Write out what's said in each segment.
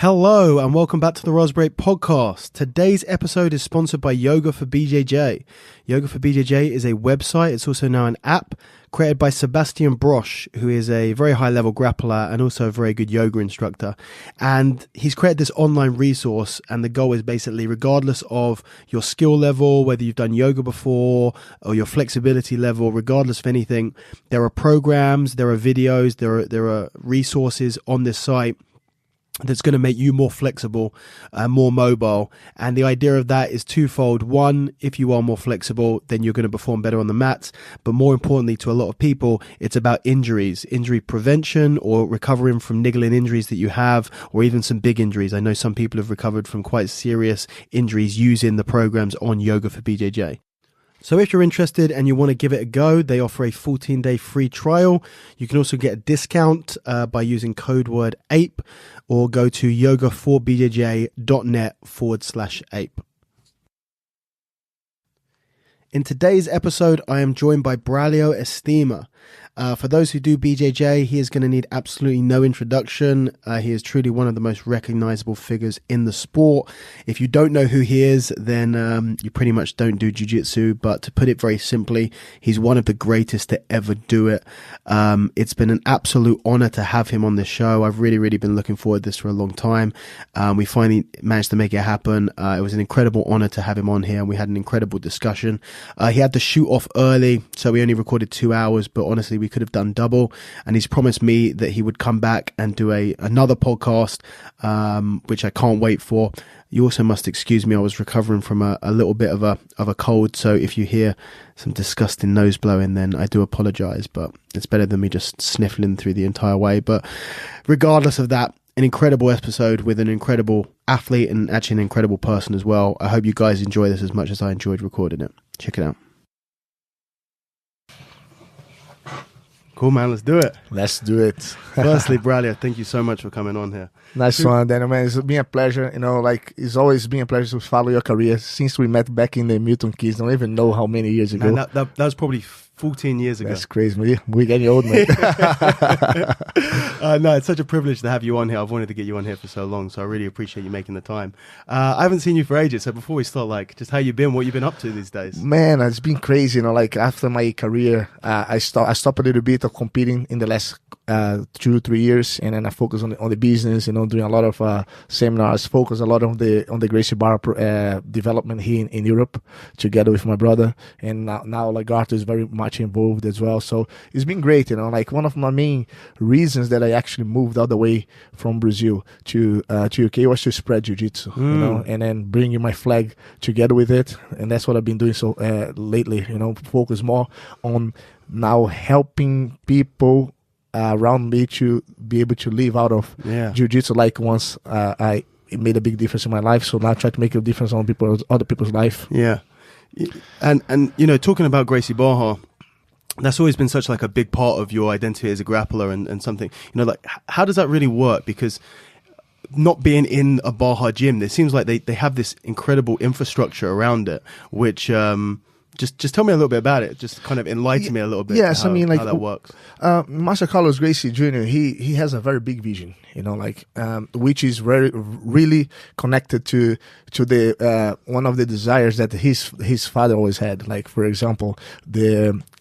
Hello and welcome back to the Raspberry Podcast. Today's episode is sponsored by Yoga for BJJ. Yoga for BJJ is a website. It's also now an app created by Sebastian Brosch, who is a very high-level grappler and also a very good yoga instructor. And he's created this online resource, and the goal is basically, regardless of your skill level, whether you've done yoga before or your flexibility level, regardless of anything, there are programs, there are videos, there are resources on this site that's going to make you more flexible, more mobile. And the idea of that is twofold. One, if you are more flexible, then you're going to perform better on the mats. But more importantly, to a lot of people, it's about injuries, injury prevention, or recovering from niggling injuries that you have, or even some big injuries. I know some people have recovered from quite serious injuries using the programs on Yoga for BJJ. So if you're interested and you want to give it a go, they offer a 14-day free trial. You can also get a discount by using code word APE, or go to yoga4bjj.net/ape. In today's episode, I am joined by Braulio Estima. For those who do BJJ, he is going to need absolutely no introduction. He is truly one of the most recognizable figures in the sport. If you don't know who he is, then you pretty much don't do Jiu-Jitsu. But to put it very simply, he's one of the greatest to ever do it. It's been an absolute honor to have him on this show. I've really been looking forward to this for a long time. We finally managed to make it happen. It was an incredible honor to have him on here, and we had an incredible discussion. He had to shoot off early, so we only recorded 2 hours, but honestly, we could have done double, and he's promised me that he would come back and do another podcast, which I can't wait for. You also must excuse me, I was recovering from a little bit of a cold, so if you hear some disgusting nose blowing, then I do apologize, but it's better than me just sniffling through the entire way. But regardless of that, an incredible episode with an incredible athlete and actually an incredible person as well. I hope you guys enjoy this as much as I enjoyed recording it. Check it out. Cool, man. Let's do it. Let's do it. Firstly, Braulio, thank you so much for coming on here. Nice one, Daniel, man. It's been a pleasure. It's always been a pleasure to follow your career since we met back in the Milton Keys. I don't even know how many years ago. Man, that was probably 14 years ago. That's crazy. We're getting old, man. No, it's such a privilege to have you on here. I've wanted to get you on here for so long, so I really appreciate you making the time. I haven't seen you for ages, so before we start, just how you been, what you been up to these days? Man, it's been crazy. After my career, I stopped a little bit of competing in the last 2-3 years, and then I focus on the business, doing a lot of seminars, focus a lot on the Gracie Barra development here in Europe, together with my brother, and now Arthur is very much involved as well. So it's been great. One of my main reasons that I actually moved all the way from Brazil to UK was to spread Jiu-Jitsu, and then bringing my flag together with it, and that's what I've been doing lately. Focus more on now helping people around me to be able to live out of Jiu-Jitsu. Once it made a big difference in my life, so now I try to make a difference on other people's life. Yeah, and talking about Gracie Barra, that's always been such a big part of your identity as a grappler and something. How does that really work? Because not being in a Barra gym, it seems like they have this incredible infrastructure around it, which Just tell me a little bit about it. Just kind of enlighten me a little bit. Yes, how that works. Master Carlos Gracie Jr. He has a very big vision, which is really connected to the one of the desires that his father always had. For example,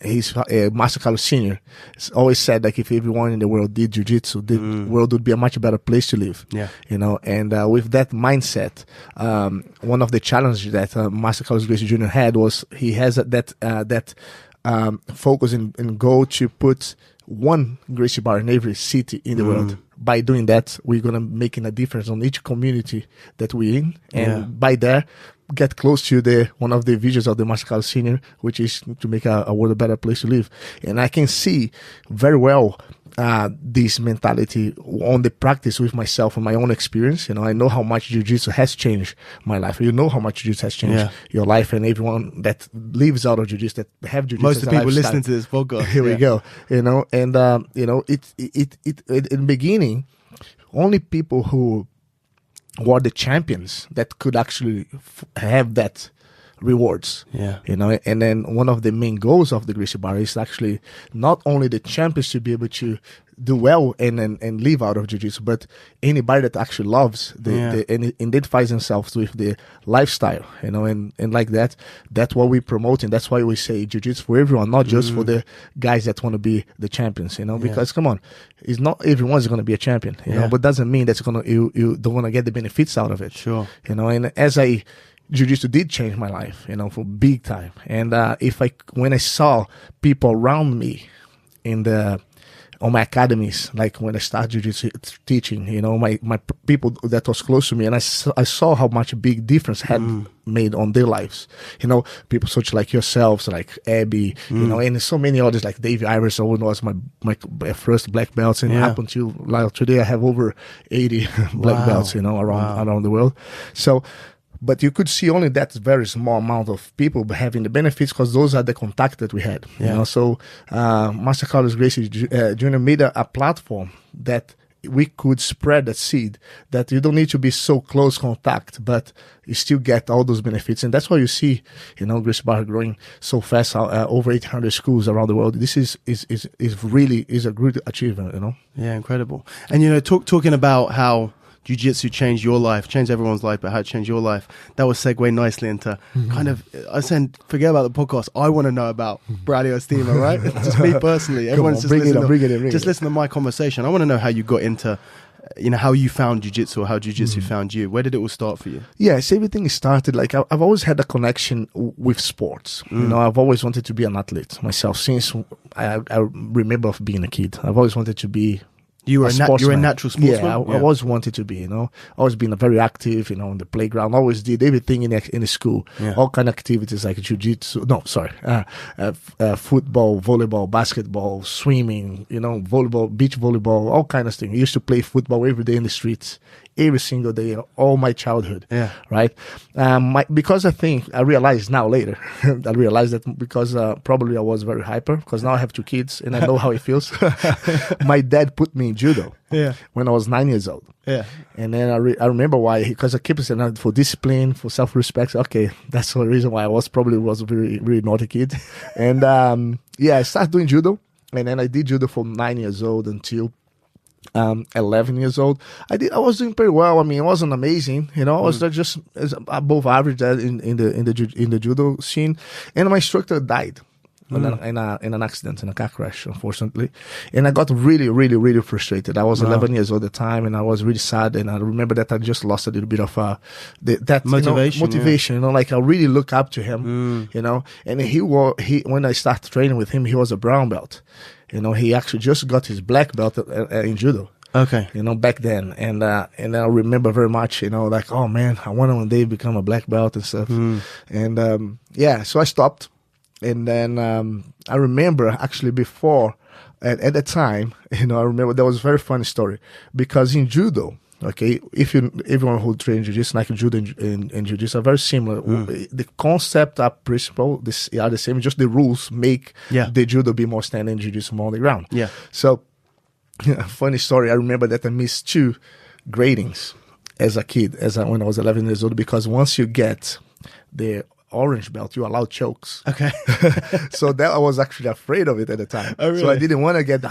his Master Carlos Sr. always said if everyone in the world did Jiu-Jitsu, the world would be a much better place to live. Yeah, and with that mindset, one of the challenges that Master Carlos Gracie Jr. had was he has that focus and goal to put one Gracie Barra in every city in the world. By doing that, we're going to making a difference on each community that we're in, and by there, get close to one of the visions of the Master Carlos Sr., which is to make a world a better place to live. And I can see very well this mentality on the practice with myself and my own experience. I know how much Jiu-Jitsu has changed my life. You know how much Jiu-Jitsu has changed your life, and everyone that lives out of Jiu-Jitsu, that have Jiu-Jitsu. Most of the people listening to this podcast. Here we go. And in the beginning, only people who were the champions that could actually have that rewards. Yeah. You know, and then one of the main goals of the Gracie Barra is actually not only the champions to be able to do well and live out of jiu-jitsu, but anybody that actually loves and identifies themselves with the lifestyle, you know, and like that's what we promote, and that's why we say jiu-jitsu for everyone, not just for the guys that want to be the champions, you know, because come on, it's not everyone's going to be a champion, you know, but doesn't mean that's you don't want to get the benefits out of it. Sure. You know, and jiu-jitsu did change my life, you know, for big time. And when I saw people around me on my academies, like when I started jiu-jitsu teaching, you know, my people that was close to me, and I saw how much a big difference had made on their lives. You know, people such like yourselves, like Abby, you know, and so many others, like Dave Iverson, who was my first black belts, and up until like today I have over 80 black belts, you know, around the world. So, but you could see only that very small amount of people having the benefits, because those are the contact that we had. You know, so Master Carlos Gracie Jr. made a platform that we could spread that seed, that you don't need to be so close contact, but you still get all those benefits. And that's why you see, you know, Gracie Barra growing so fast, over 800 schools around the world. This is really a good achievement, you know. Yeah, incredible. And, you know, talking about how Jiu-Jitsu changed your life, changed everyone's life, but how it changed your life. That will segue nicely into kind of, I said, forget about the podcast. I want to know about Braulio Estima, right? Just me personally. Everyone's just listening. Just listen to my conversation. I want to know how you got into, you know, how you found Jiu-Jitsu, or how Jiu-Jitsu found you. Where did it all start for you? Yes, everything started, like, I've always had a connection with sports. You know, I've always wanted to be an athlete myself since I remember of being a kid. I've always wanted to be. You're a natural sportsman? Yeah, I always wanted to be, you know. Always been very active, you know, on the playground. Always did everything in the school. Yeah. All kind of activities like jiu-jitsu. No, sorry. Football, volleyball, basketball, swimming, you know, volleyball, beach volleyball, all kind of things. I used to play football every day in the streets, every single day, all my childhood. Yeah. Right? Because I realized now later, I realized that because probably I was very hyper, because now I have 2 kids and I know how it feels. My dad put me in judo when I was 9 years old. Yeah. And then I remember why, because I kept saying for discipline, for self-respect. Okay, that's the reason why I was a very, very naughty kid. And I started doing judo, and then I did judo from 9 years old until 11 years old. I was doing pretty well. I mean, it wasn't amazing, you know. I was just above average in the judo scene. And my instructor died in an accident, in a car crash, unfortunately. And I got really, really, really frustrated. I was 11 years old at the time, and I was really sad. And I remember that I just lost a little bit of that motivation. You know, like I really look up to him, you know. And he when I started training with him, he was a brown belt. You know, he actually just got his black belt in judo. Okay. You know, back then. And I remember very much, you know, like, oh man, I want to one day become a black belt and stuff. And so I stopped. And then I remember actually before, at the time, you know, I remember there was a very funny story, because in judo, okay, everyone who trains jiu-jitsu, like judo and jiu-jitsu, are very similar. The concept of principle are the same, just the rules make the judo be more standing, jiu-jitsu more on the ground. Yeah. So, funny story, I remember that I missed 2 gradings as a kid, when I was 11 years old, because once you get the orange belt, you allowed chokes. Okay. So that I was actually afraid of it at the time. Oh, really? So I don't want to get the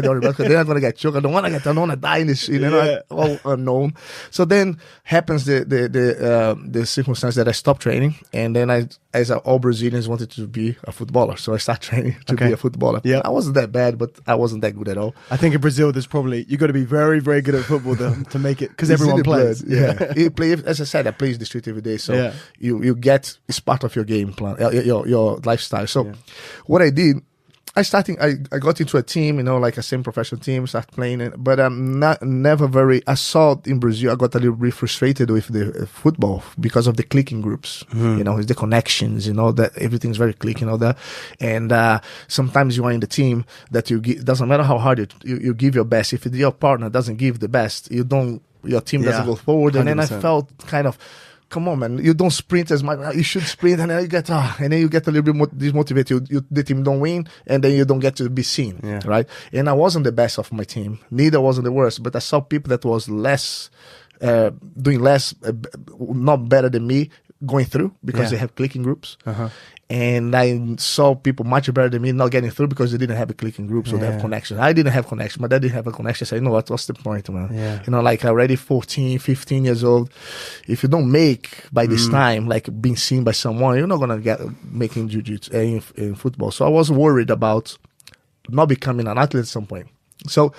orange belt, because then I'm going to get choked. I don't want to die in this, you know, all unknown. So then happens the circumstance that I stopped training, and then as all Brazilians, wanted to be a footballer. So I started training to be a footballer. Yeah. I wasn't that bad, but I wasn't that good at all. I think in Brazil, you got to be very, very good at football to make it, because everyone plays. Yeah. As I said, I play in the street every day. So you get, it's part of your game plan, your lifestyle. So what I did, I got into a team, you know, like a semi-professional team, started playing, but I'm never very, I saw in Brazil, I got a little bit frustrated with the football because of the clicking groups, you know, it's the connections, you know, that everything's very click, you know, that, and sometimes you are in the team that doesn't matter how hard you give your best, if your partner doesn't give the best, your team doesn't go forward, 100%. And then I felt kind of, come on, man, you don't sprint as much. You should sprint, and then you get a little bit dismotivated. The team don't win, and then you don't get to be seen, right? And I wasn't the best of my team. Neither wasn't the worst, but I saw people that was less, doing less, not better than me, going through because they have clicking groups. Uh-huh. And I saw people much better than me not getting through because they didn't have a clicking group, so they have connection. I didn't have connection. My dad didn't have a connection. I said, you know what's the point, man? Yeah. You know, like already 14, 15 years old. If you don't make by this time, like being seen by someone, you're not going to get making jiu-jitsu in football. So I was worried about not becoming an athlete at some point. So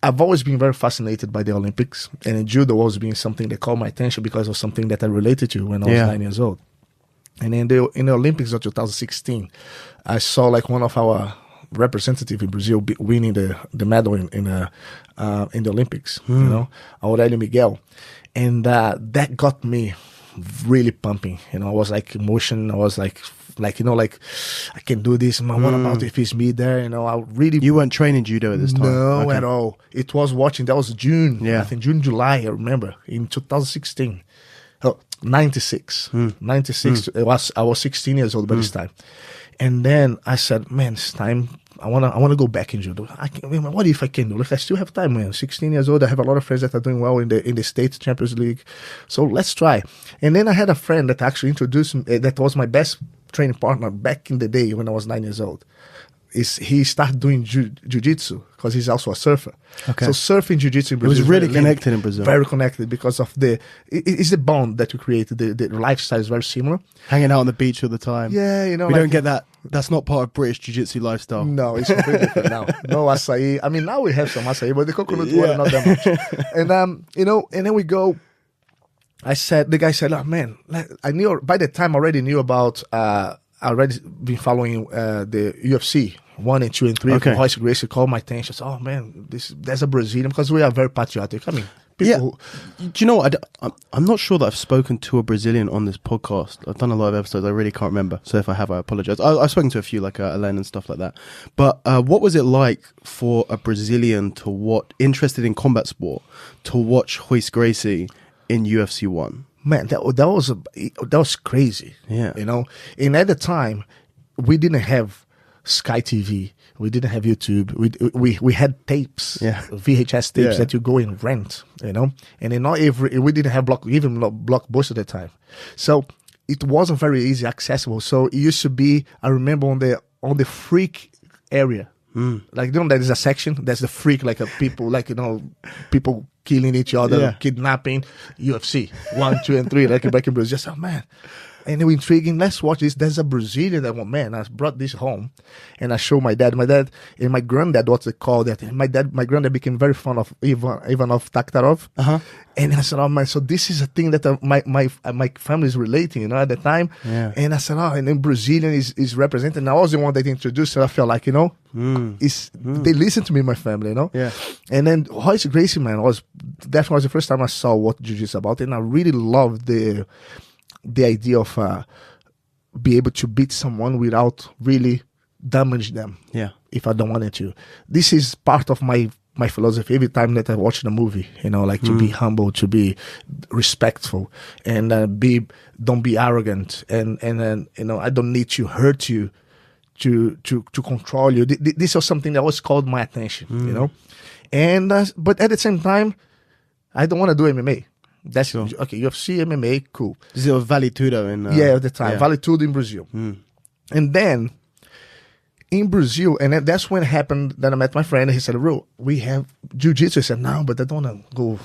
I've always been very fascinated by the Olympics, and in judo always been something that caught my attention because of something that I related to when I was 9 years old. And in the Olympics of 2016, I saw like one of our representatives in Brazil winning the medal in the Olympics. You know, Aurelio Miguel, and that got me really pumping. You know, I was like emotion. I was like you know, like I can do this. Man, what about if it's me there? You know, I really. You weren't training judo at this time? No, at all. It was watching. That was June. Yeah. I think June, July. I remember in 2016. Oh, 96. 96. I was 16 years old by this time. And then I said, man, it's time. I wanna go back in judo. What if I can do? Like, I still have time, man. 16 years old. I have a lot of friends that are doing well in the States Champions League. So let's try. And then I had a friend that actually introduced me, that was my best training partner back in the day when I was 9 years old. He started doing jiu-jitsu because he's also a surfer. Okay. So surfing jiu-jitsu in Brazil. It was really connected in Brazil. Very connected because of it's the bond that you created. The lifestyle is very similar. Hanging out on the beach all the time. Yeah, you know. We don't get that. That's not part of British jiu-jitsu lifestyle. No, it's completely different now. No acai. I mean, now we have some acai, but the coconut water not that much. And you know, and then we go. The guy said, "Oh man, I knew by the time I already knew about. I already been following the UFC 1 and 2 and 3. Okay. Royce Gracie called my attention. So, oh man, there's a Brazilian because we are very patriotic. I mean, people do you know what? I'm not sure that I've spoken to a Brazilian on this podcast. I've done a lot of episodes. I really can't remember. So if I have, I apologize. I've spoken to a few, like Elaine and stuff like that. But what was it like for a Brazilian interested in combat sport to watch Royce Gracie in UFC 1? Man, that was crazy. Yeah, you know. And at the time, we didn't have Sky TV. We didn't have YouTube. We had tapes, VHS tapes that you go and rent. You know, and then we didn't have Blockbuster at the time, so it wasn't very easy accessible. So it used to be. I remember on the freak area. Like, you know, there is a section that's the freak, like people, like, you know, people killing each other, kidnapping, UFC 1, 2, and 3, like back in Brazil. Just, oh man, and it was intriguing. Let's watch this. There's a Brazilian that went, man, I brought this home, and I showed my dad and my granddad. What's it called? That my granddad became very fond of Ivanov Taktarov. And I said, oh man, so this is a thing that my family is relating, you know, at the time. Yeah. And I said, oh, and then Brazilian is represented. And I was the one that introduced, so I felt like, you know, they listened to me, my family, you know. Yeah. And then Royce Gracie, man, was the first time I saw what jiu-jitsu is about, and I really loved the idea of be able to beat someone without really damage them. Yeah. If I don't want it to. This is part of my philosophy every time that I watch the movie, you know, like to be humble, to be respectful, and don't be arrogant, and you know, I don't need to hurt you to control you. This was something that always called my attention, you know, and but at the same time, I don't want to do MMA. That's sure. Okay. UFC, MMA, cool. This is Vale Tudo at the time, Vale Tudo in Brazil, and then. In Brazil, and that's when it happened that I met my friend, and he said, "Bro, we have jiu-jitsu." I said, "No, but I don't want to go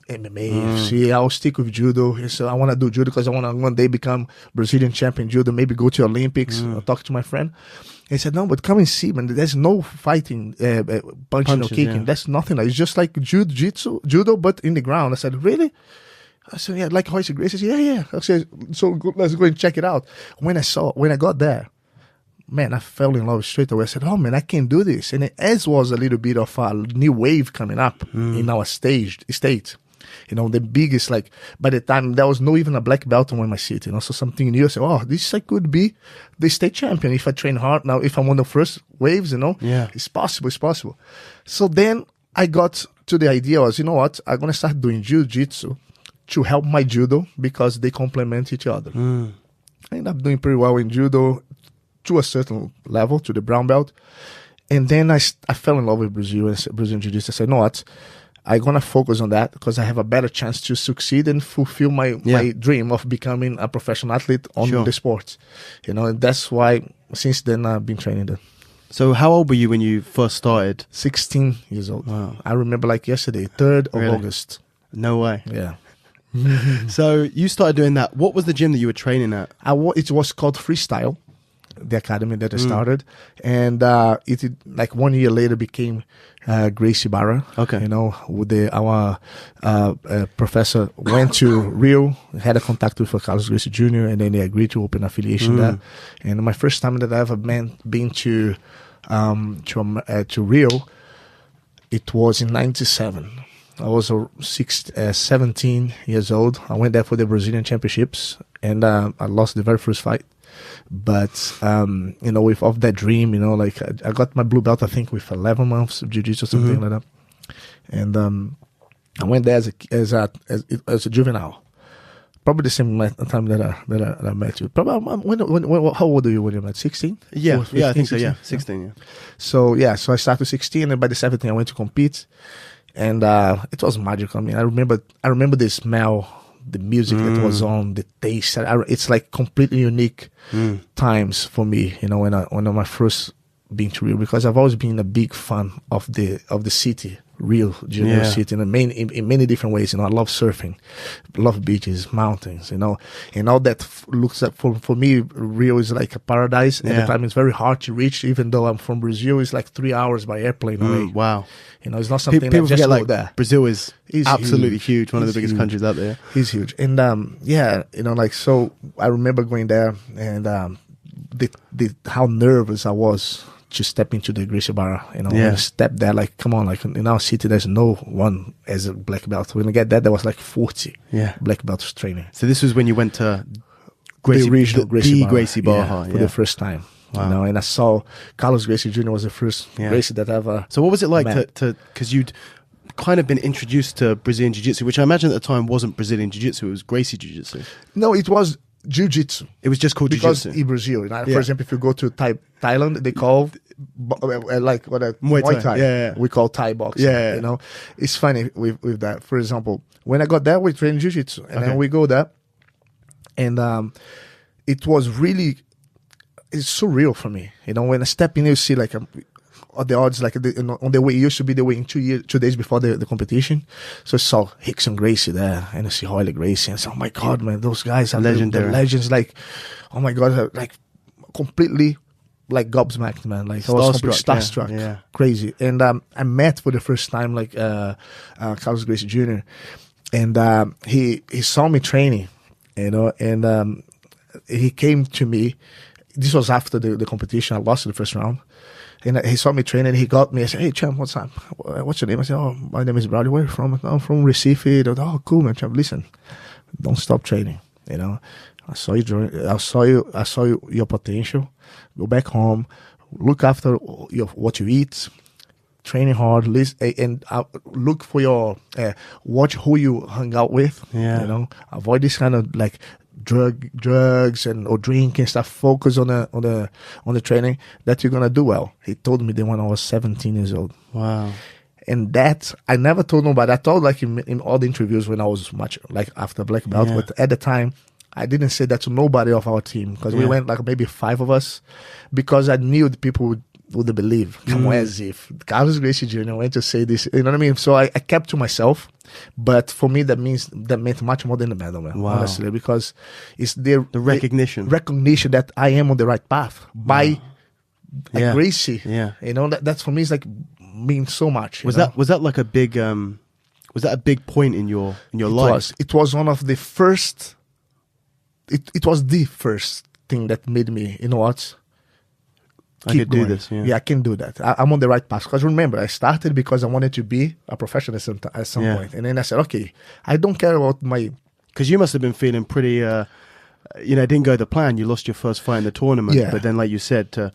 MMA. See, I'll stick with judo." He said, "I want to do judo because I want to one day become Brazilian champion judo, maybe go to Olympics." I'll talk to my friend. He said, "No, but come and see, man. There's no fighting, punching or kicking. Yeah. That's nothing. It's just like judo, but in the ground." I said, "Really?" I said, "Yeah, like Royce Gracie." He said, "Yeah." I said, "So let's go and check it out." When I got there, man, I fell in love straight away. I said, oh, man, I can do this. And as was a little bit of a new wave coming up in our state, you know, the biggest, like, by the time, there was no even a black belt on my seat, you know, so something new. I said, oh, this I could be the state champion if I train hard. Now, if I'm one of the first waves, you know, it's possible. So then I got to the idea was, you know what, I'm going to start doing jiu-jitsu to help my judo because they complement each other. I ended up doing pretty well in judo, to a certain level, to the brown belt. And then I fell in love with Brazil and Brazilian Jiu-Jitsu. I said, no, what? I'm gonna focus on that because I have a better chance to succeed and fulfill my dream of becoming a professional athlete on the sport. You know, and that's why since then I've been training them. So how old were you when you first started? 16 years old. Wow. I remember like yesterday, 3rd of August. No way. Yeah. So you started doing that. What was the gym that you were training at? It was called Freestyle, the academy that I started, and it like 1 year later became Gracie Barra. Okay, you know, with our professor went to Rio, had a contact with Carlos Gracie Jr., and then they agreed to open affiliation there. And my first time that I ever been to Rio, it was in '97. I was 17 years old. I went there for the Brazilian Championships, and I lost the very first fight. But, you know, with that dream, you know, like I got my blue belt, I think, with 11 months of Jiu-Jitsu or something like that. And I went there as a juvenile. Probably the same time that I met you. Probably, how old are you when you met? 16? Yeah, 15, I think so, 16? yeah. 16, yeah. So I started 16, and by the 17, I went to compete. And it was magical. I mean, I remember the smell, the music that was on, the taste. It's like completely unique times for me, you know, when I first been to Rio, because I've always been a big fan of the city, Rio de Janeiro city, in many different ways. You know, I love surfing, love beaches, mountains, you know, and all that looks like for me, Rio is like a paradise. At the time, it's very hard to reach, even though I'm from Brazil. It's like 3 hours by airplane away. Wow. You know, it's not something people that just forget, like, there. Brazil is absolutely huge, one of the biggest huge. countries out there. He's huge. And you know, like, so I remember going there and how nervous I was to step into the Gracie Barra. You know, when I stepped there, like, come on, like in our city, there's no one as a black belt. When I get there was like 40 black belts training. So this was when you went to the regional Gracie Barra for the first time. Wow. You know, and I saw Carlos Gracie Jr. was the first Gracie that ever. So what was it like to because you'd kind of been introduced to Brazilian Jiu-Jitsu, which I imagine at the time wasn't Brazilian Jiu-Jitsu, it was Gracie Jiu-Jitsu. No, it was Jiu-Jitsu. It was just called Jiu-Jitsu. Because in Brazil, you know, for example, if you go to Thailand, they call like what a Muay Thai. Yeah. We call Thai boxing. Yeah. You know, it's funny with that. For example, when I got there, we trained Jiu-Jitsu, and then we go there, and it was really. It's surreal for me, you know. When I step in, you see like the odds, like on the way. It used to be the way in 2 days before the competition. So I saw Hicks and Gracie there, and I see Royler Gracie, and I said, "Oh my God, man, those guys are legendary, the legends!" Like, oh my God, like completely like gobsmacked, man. Like I was starstruck, crazy. And I met for the first time like Carlos Gracie Jr. and he saw me training, you know, and he came to me. This was after the competition. I lost the first round. And he saw me training. He got me. I said, "Hey, champ, what's up? What's your name?" I said, "Oh, my name is Braulio. Where are you from?" "I'm from Recife." He goes, "Oh, cool, man, champ. Listen, don't stop training. You know, I saw your potential. Go back home. Look after what you eat. Training hard. Listen, and look for your watch who you hang out with. Yeah. You know, avoid this kind of like drugs or drink and stuff. Focus on the training that you're gonna do well." He told me that when I was 17 years old. Wow. And that I never told nobody. I told like in all the interviews when I was much like after black belt, but at the time I didn't say that to nobody of our team because we went like maybe 5 of us because I knew the people wouldn't believe. Come on, as if Carlos Gracie Jr. went to say this, you know what I mean? So I kept to myself. But for me, that meant much more than the medal, man. Wow. Honestly, because it's the recognition that I am on the right path by Gracie. Yeah, you know that's for me. It's like means so much. Was that like a big was that a big point in your life? It was one of the first. It was the first thing that made me, you know what? I could do this. Yeah, I can do that. I'm on the right path. Because remember, I started because I wanted to be a professional at some point. And then I said, okay, I don't care about my... Because you must have been feeling pretty, you know, it didn't go the plan. You lost your first fight in the tournament. Yeah. But then, like you said,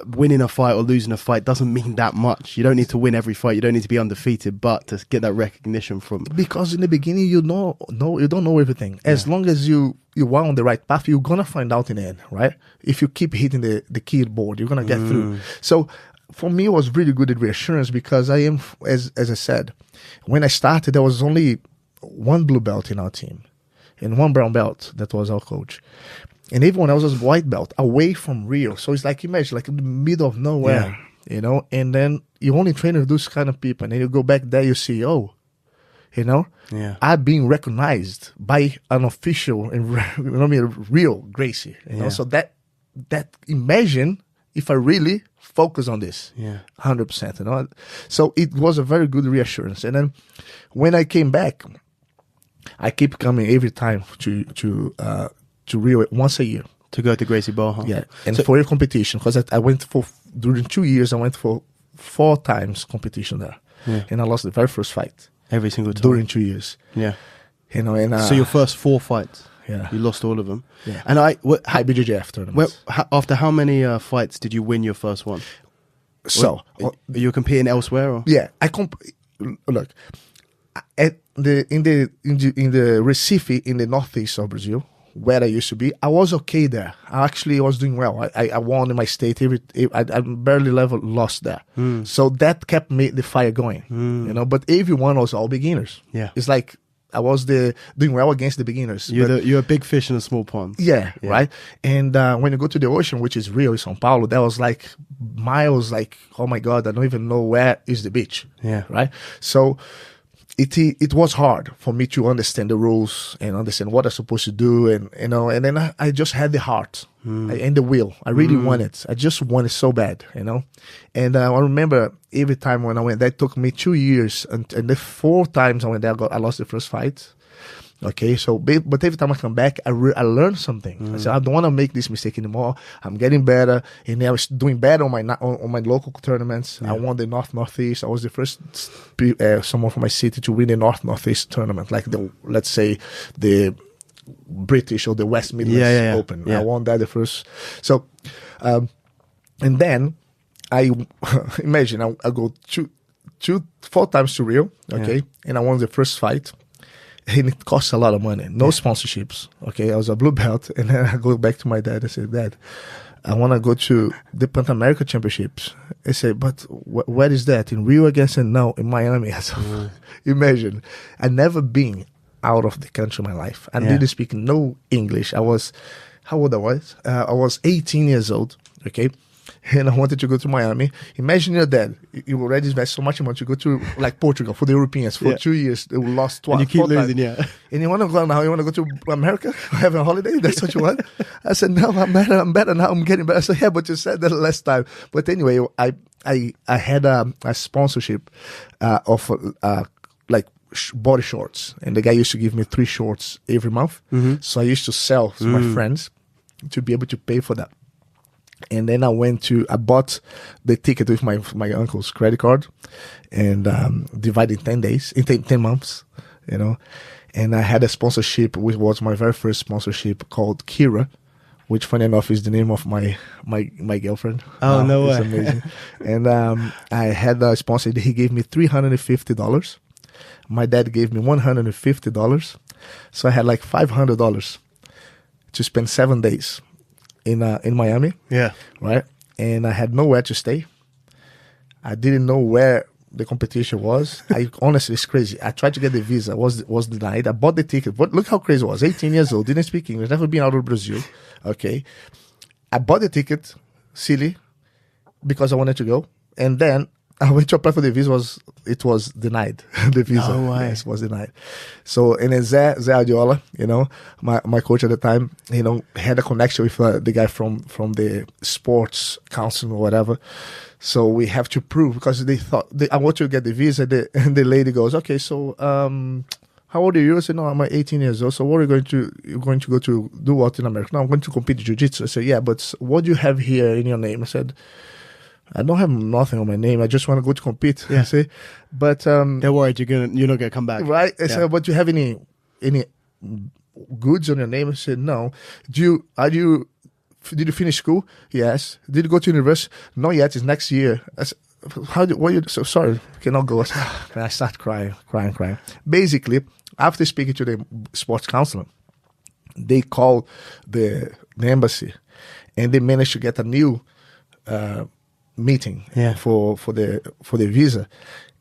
winning a fight or losing a fight doesn't mean that much. You don't need to win every fight. You don't need to be undefeated. But to get that recognition from... Because in the beginning, you don't know everything. As long as you are on the right path, you're going to find out in the end, right? If you keep hitting the keyboard, you're going to get through. So for me, it was really good reassurance because I am, as I said, when I started, there was only one blue belt in our team and one brown belt that was our coach. And everyone else was white belt away from Rio. So it's like, imagine, like in the middle of nowhere, you know, and then you only train with those kind of people. And then you go back there, you see, oh, you know, I'm being recognized by an official, and you know what I mean, real Gracie. You know, so that imagine if I really focus on this, 100%. You know, so it was a very good reassurance. And then when I came back, I keep coming every time to Rio once a year to go to Gracie Barra. Yeah, and for a competition, because I went for during 2 years. I went for 4 times competition there, and I lost the very first fight. Every single time during 2 years. Yeah, you know, and so your first 4 fights, you lost all of them. Yeah, and high BJJ tournaments. After how many fights did you win your first one? So you were competing elsewhere, or? Yeah, look at in the Recife in the northeast of Brazil, where I used to be. I was okay there. I actually was doing well. I won in my state. I barely lost there. So that kept the fire going. You know, but everyone was all beginners. Yeah, it's like I was doing well against the beginners. You're a big fish in a small pond. Yeah, right. And when you go to the ocean, which is Rio, São Paulo, that was like miles. Like, oh my God, I don't even know where is the beach. Yeah, right. So it was hard for me to understand the rules and understand what I'm supposed to do, and you know. And then I just had the heart and the will. I really wanted. I just wanted so bad, you know. And I remember every time when I went, that took me 2 years, and the 4 times I went there, I lost the first fight. Okay, so but every time I come back, I learned something. I said, I don't want to make this mistake anymore. I'm getting better, and I was doing better on my local tournaments. I won the Northeast. I was the first someone from my city to win the Northeast tournament, like let's say the British or the West Midlands Open. I won that the first. So, and then I imagine I go 4 times to Rio. Okay, and I won the first fight. And it costs a lot of money. No sponsorships. Okay, I was a blue belt, and then I go back to my dad and say, Dad, I want to go to the Pan American Championships. I say, but where is that? In Rio again? I said, no, in Miami. So, imagine, I'd never been out of the country in my life. I didn't speak no English. How old I was? I was 18 years old. Okay. And I wanted to go to Miami. Imagine your dad. You already invest so much money to go to like Portugal for the Europeans for 2 years. They lost twice. And you keep losing, And you want to go now? You want to go to America? Have a holiday? That's what you want? I said, no, I'm better now. I'm getting better. I said, yeah, but you said that last time. But anyway, I had a sponsorship of like body shorts, and the guy used to give me 3 shorts every month. So I used to sell to my friends to be able to pay for that. And then I bought the ticket with my uncle's credit card, and divided in 10 days, in 10 months, you know. And I had a sponsorship, which was my very first sponsorship, called Kira, which funny enough is the name of my girlfriend. Oh, no way. It's amazing. And I had a sponsor. He gave me $350. My dad gave me $150. So I had like $500 to spend 7 days in Miami. Yeah. Right? And I had nowhere to stay. I didn't know where the competition was. Honestly, it's crazy. I tried to get the visa, was denied. I bought the ticket. But look how crazy it was. 18 years old, didn't speak English, never been out of Brazil. Okay. I bought the ticket, silly, because I wanted to go. And then I went to apply for the visa, it was denied. The visa. No way. Yes, was denied. So, and then Zé Adiola, you know, my coach at the time, you know, had a connection with the guy from the sports council or whatever. So we have to prove, because they thought, I want to get the visa, and the lady goes, okay, so how old are you? I said, no, I'm 18 years old. So what are you're going to go to do what in America? No, I'm going to compete in Jiu-Jitsu. I said, yeah, but what do you have here in your name? I said, I don't have nothing on my name. I just want to go to compete. Yeah. See? But they're worried you're not gonna come back. Right? I said, but do you have any goods on your name? I said, no. Did you finish school? Yes. Did you go to university? Not yet. It's next year. I said, so sorry, cannot go. I start crying. Basically, after speaking to the sports counselor, they called the embassy, and they managed to get a new meeting Yeah. for the visa,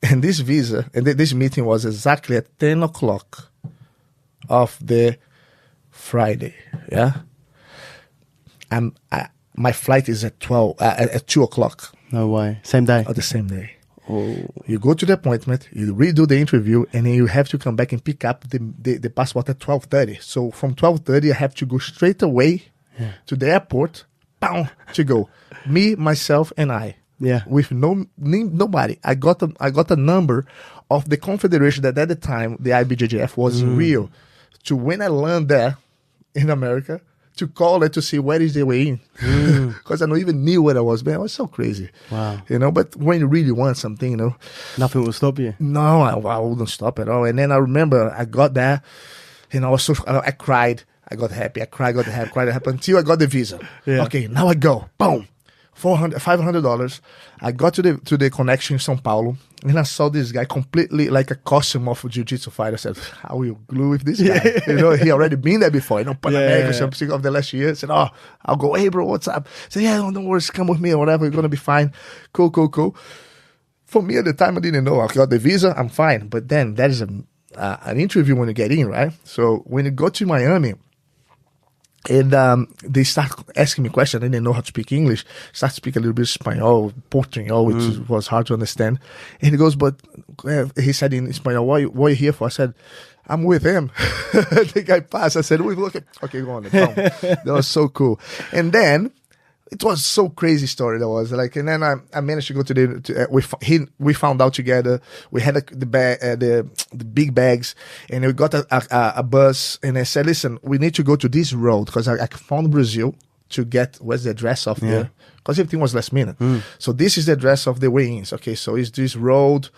and this this meeting was exactly at 10 o'clock of the Friday. Yeah, my flight is at 2 o'clock No way. Same day. of the same day. Oh. You go to the appointment, you redo the interview, and then you have to come back and pick up the passport at 12:30. So from 12:30, I have to go straight away to the airport, to go. Me, myself, and I. Yeah. With nobody. I got a number of the confederation that at the time the IBJJF was in Rio. To when I land there in America, to call it to see where is the way in, because I don't even knew where I was. Man, it was so crazy. Wow. But when you really want something, Nothing will stop you. no, I wouldn't stop at all. And then I remember I got there, I cried. I got happy. I cried until I got the visa. Yeah. Okay, now I go. Boom. $500. I got to the connection in São Paulo, and I saw this guy completely like a costume of a jiu-jitsu fighter. I said, how will you glue with this guy? He already been there before, Pan America, something of the last year. I said, I'll go, hey bro, what's up? I said, yeah, don't worry, come with me or whatever, you're gonna be fine. Cool. For me at the time, I didn't know. I got the visa, I'm fine. But then that is an interview when you get in, right? So when you go to Miami, and they start asking me questions. I didn't know how to speak English. Start speaking a little bit Espanol, Portuguese, which was hard to understand. And he goes, but he said in Espanol, what are you here for? I said, I'm with him. The guy passed. I said, okay, go on. That was so cool. And then it was so crazy story that was like, and then I managed to go to we found out together. We had the big bags, and we got a bus, and I said, listen, we need to go to this road, because I found Brazil to get where's the address of there, because everything was last minute. So this is the address of the weigh-ins. Okay, so it's this road,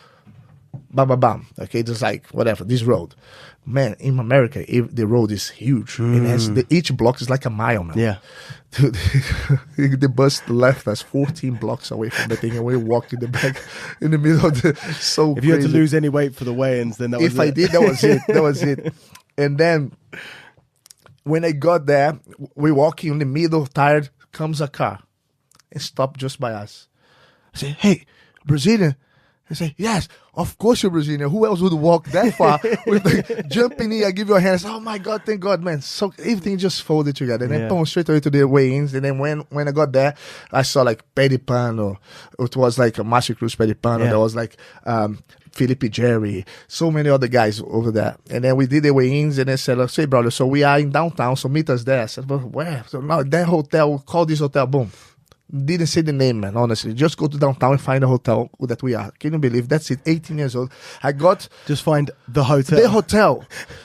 bam. Okay, just like whatever, this road. Man, in America, the road is huge. And each block is like a mile, man. Yeah. The bus left us 14 blocks away from the thing, and we walked in the back in the middle of the If you had to lose any weight for the weigh-ins, then that was it. If I did, that was it. That was it. And then when I got there, we walking in the middle, tired, comes a car and stopped just by us. I say, hey, Brazilian. I say, yes, of course you're Brazilian. Who else would walk that far with jumping in? I give you a hand. I say, oh my God, thank God, man. So everything just folded together. And then boom, straight away to the weigh-ins. And then when I got there, I saw like Pedipano. It was like a Master Cruz Pedipano. There was like Felipe Jerry, so many other guys over there. And then we did the weigh-ins, and I said, say, brother, so we are in downtown, so meet us there. I said, but where? So now that hotel, call this hotel, boom. Didn't say the name, man, honestly. Just go to downtown and find a hotel that we are. Can you believe? That's it, 18 years old. Just find the hotel. The hotel.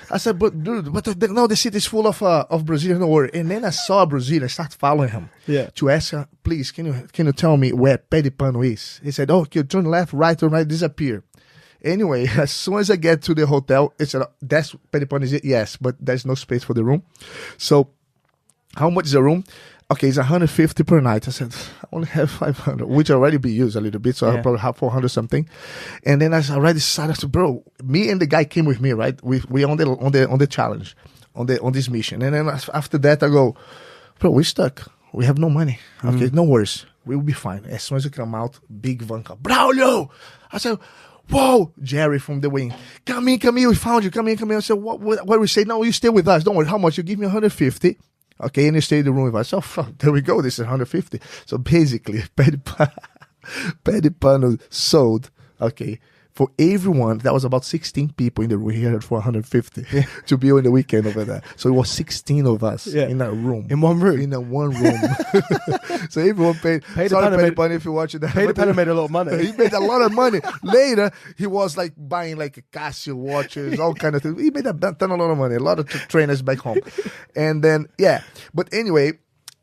I said, but dude, no, the city is full of Brazilians, don't worry. And then I saw a Brazilian, I started following him. Yeah. To ask her, please, can you tell me where Pedipano is? He said, okay, turn left, right, disappear. Anyway, as soon as I get to the hotel, it said, that's Pedipano, is it? Yes, but there's no space for the room. So, how much is the room? Okay, it's 150 per night. I said, I only have 500, which already be used a little bit, so I probably have 400 something. And then I already decided to, bro, me and the guy came with me, right? We on the challenge, on this mission. And then after that, I go, bro, we're stuck. We have no money. Okay, no worries. We will be fine. As soon as we come out, big van car. Braulio! I said, whoa, Jerry from the wing. Come in, we found you. Come in. I said, what we say? No, you stay with us. Don't worry. How much? You give me 150. Okay, and you stay in the room with us. So there we go. This is 150. So basically, Pedipano sold, okay, for everyone. That was about 16 people in the room here for 150 to be on the weekend over there. So it was 16 of us in a room. In one room? In a one room. So everyone paid. Sorry, Pedipano, if you watch it. Pedipano made a lot of money. He made a lot of money. Later, he was like buying like Casio watches, all kind of things. He made a lot of money. A lot of trainers back home. And then, but anyway,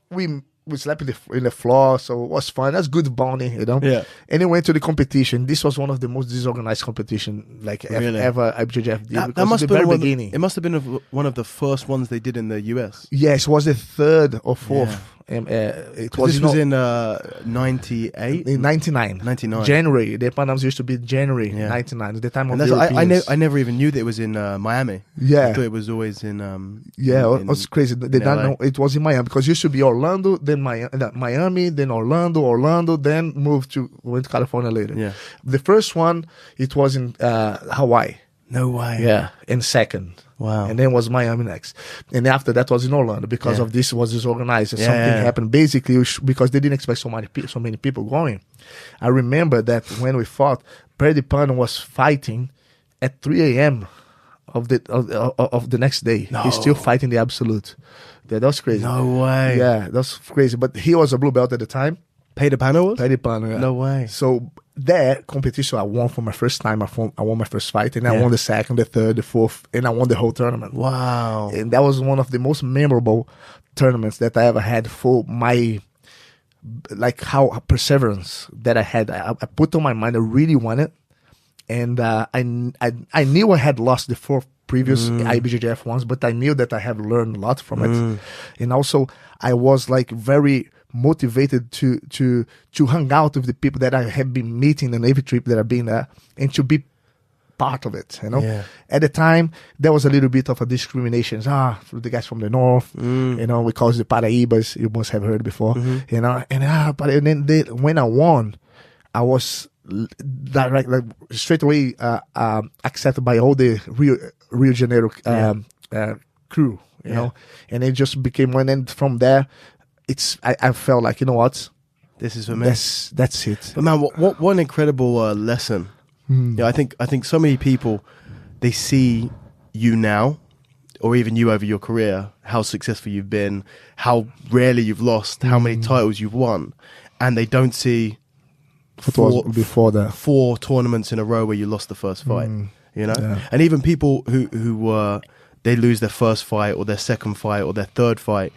we slept in the floor, so it was fun. That's good bonding, you know. Yeah. And then went to the competition. This was one of the most disorganized competition ever IBJJF did. That must have been beginning. It must have been one of the first ones they did in the US. Yes, it was the third or fourth. It was in 98? In 99. 99. January. The Panams used to be Janury 99. The time of the Europeans. I never even knew that it was in Miami. Yeah. I thought it was always in... it was crazy. They don't know it was in Miami, because it used to be Orlando, then Miami, then Orlando, then went to California later. Yeah. The first one, it was in Hawaii. No way. Yeah, in second. Wow. And then was Miami next. And after that was in Orlando, because of this was disorganized. Something happened. Basically, because they didn't expect so many people going. I remember that when we fought, Brady Pan was fighting at 3 a.m. of the next day. No. He's still fighting the absolute. That was crazy. No way. Yeah, that's crazy. But he was a blue belt at the time. Peter Pano was? Peter Pano, yeah. No way. So that competition, I won for my first time. I won my first fight, and I won the second, the third, the fourth, and I won the whole tournament. Wow. And that was one of the most memorable tournaments that I ever had for my, how perseverance that I had. I put on my mind, I really wanted. And I knew I had lost the 4 previous IBJJF ones, but I knew that I have learned a lot from it. And also, I was very motivated to hang out with the people that I have been meeting on every trip that I've been there, and to be part of it. At the time, there was a little bit of a discrimination. For the guys from the north, we call it the Paraíbas. You must have heard before, and then when I won, I was straight away accepted by all the Rio de Janeiro crew, you know, and it just became one. And from there, I felt like, you know what, this is for me. That's it. But man, what an incredible lesson. Yeah, I think so many people, they see you now, or even you over your career, how successful you've been, how rarely you've lost, how many titles you've won, and they don't see before that 4 tournaments in a row where you lost the first fight. You know, and even people who they lose their first fight or their second fight or their third fight,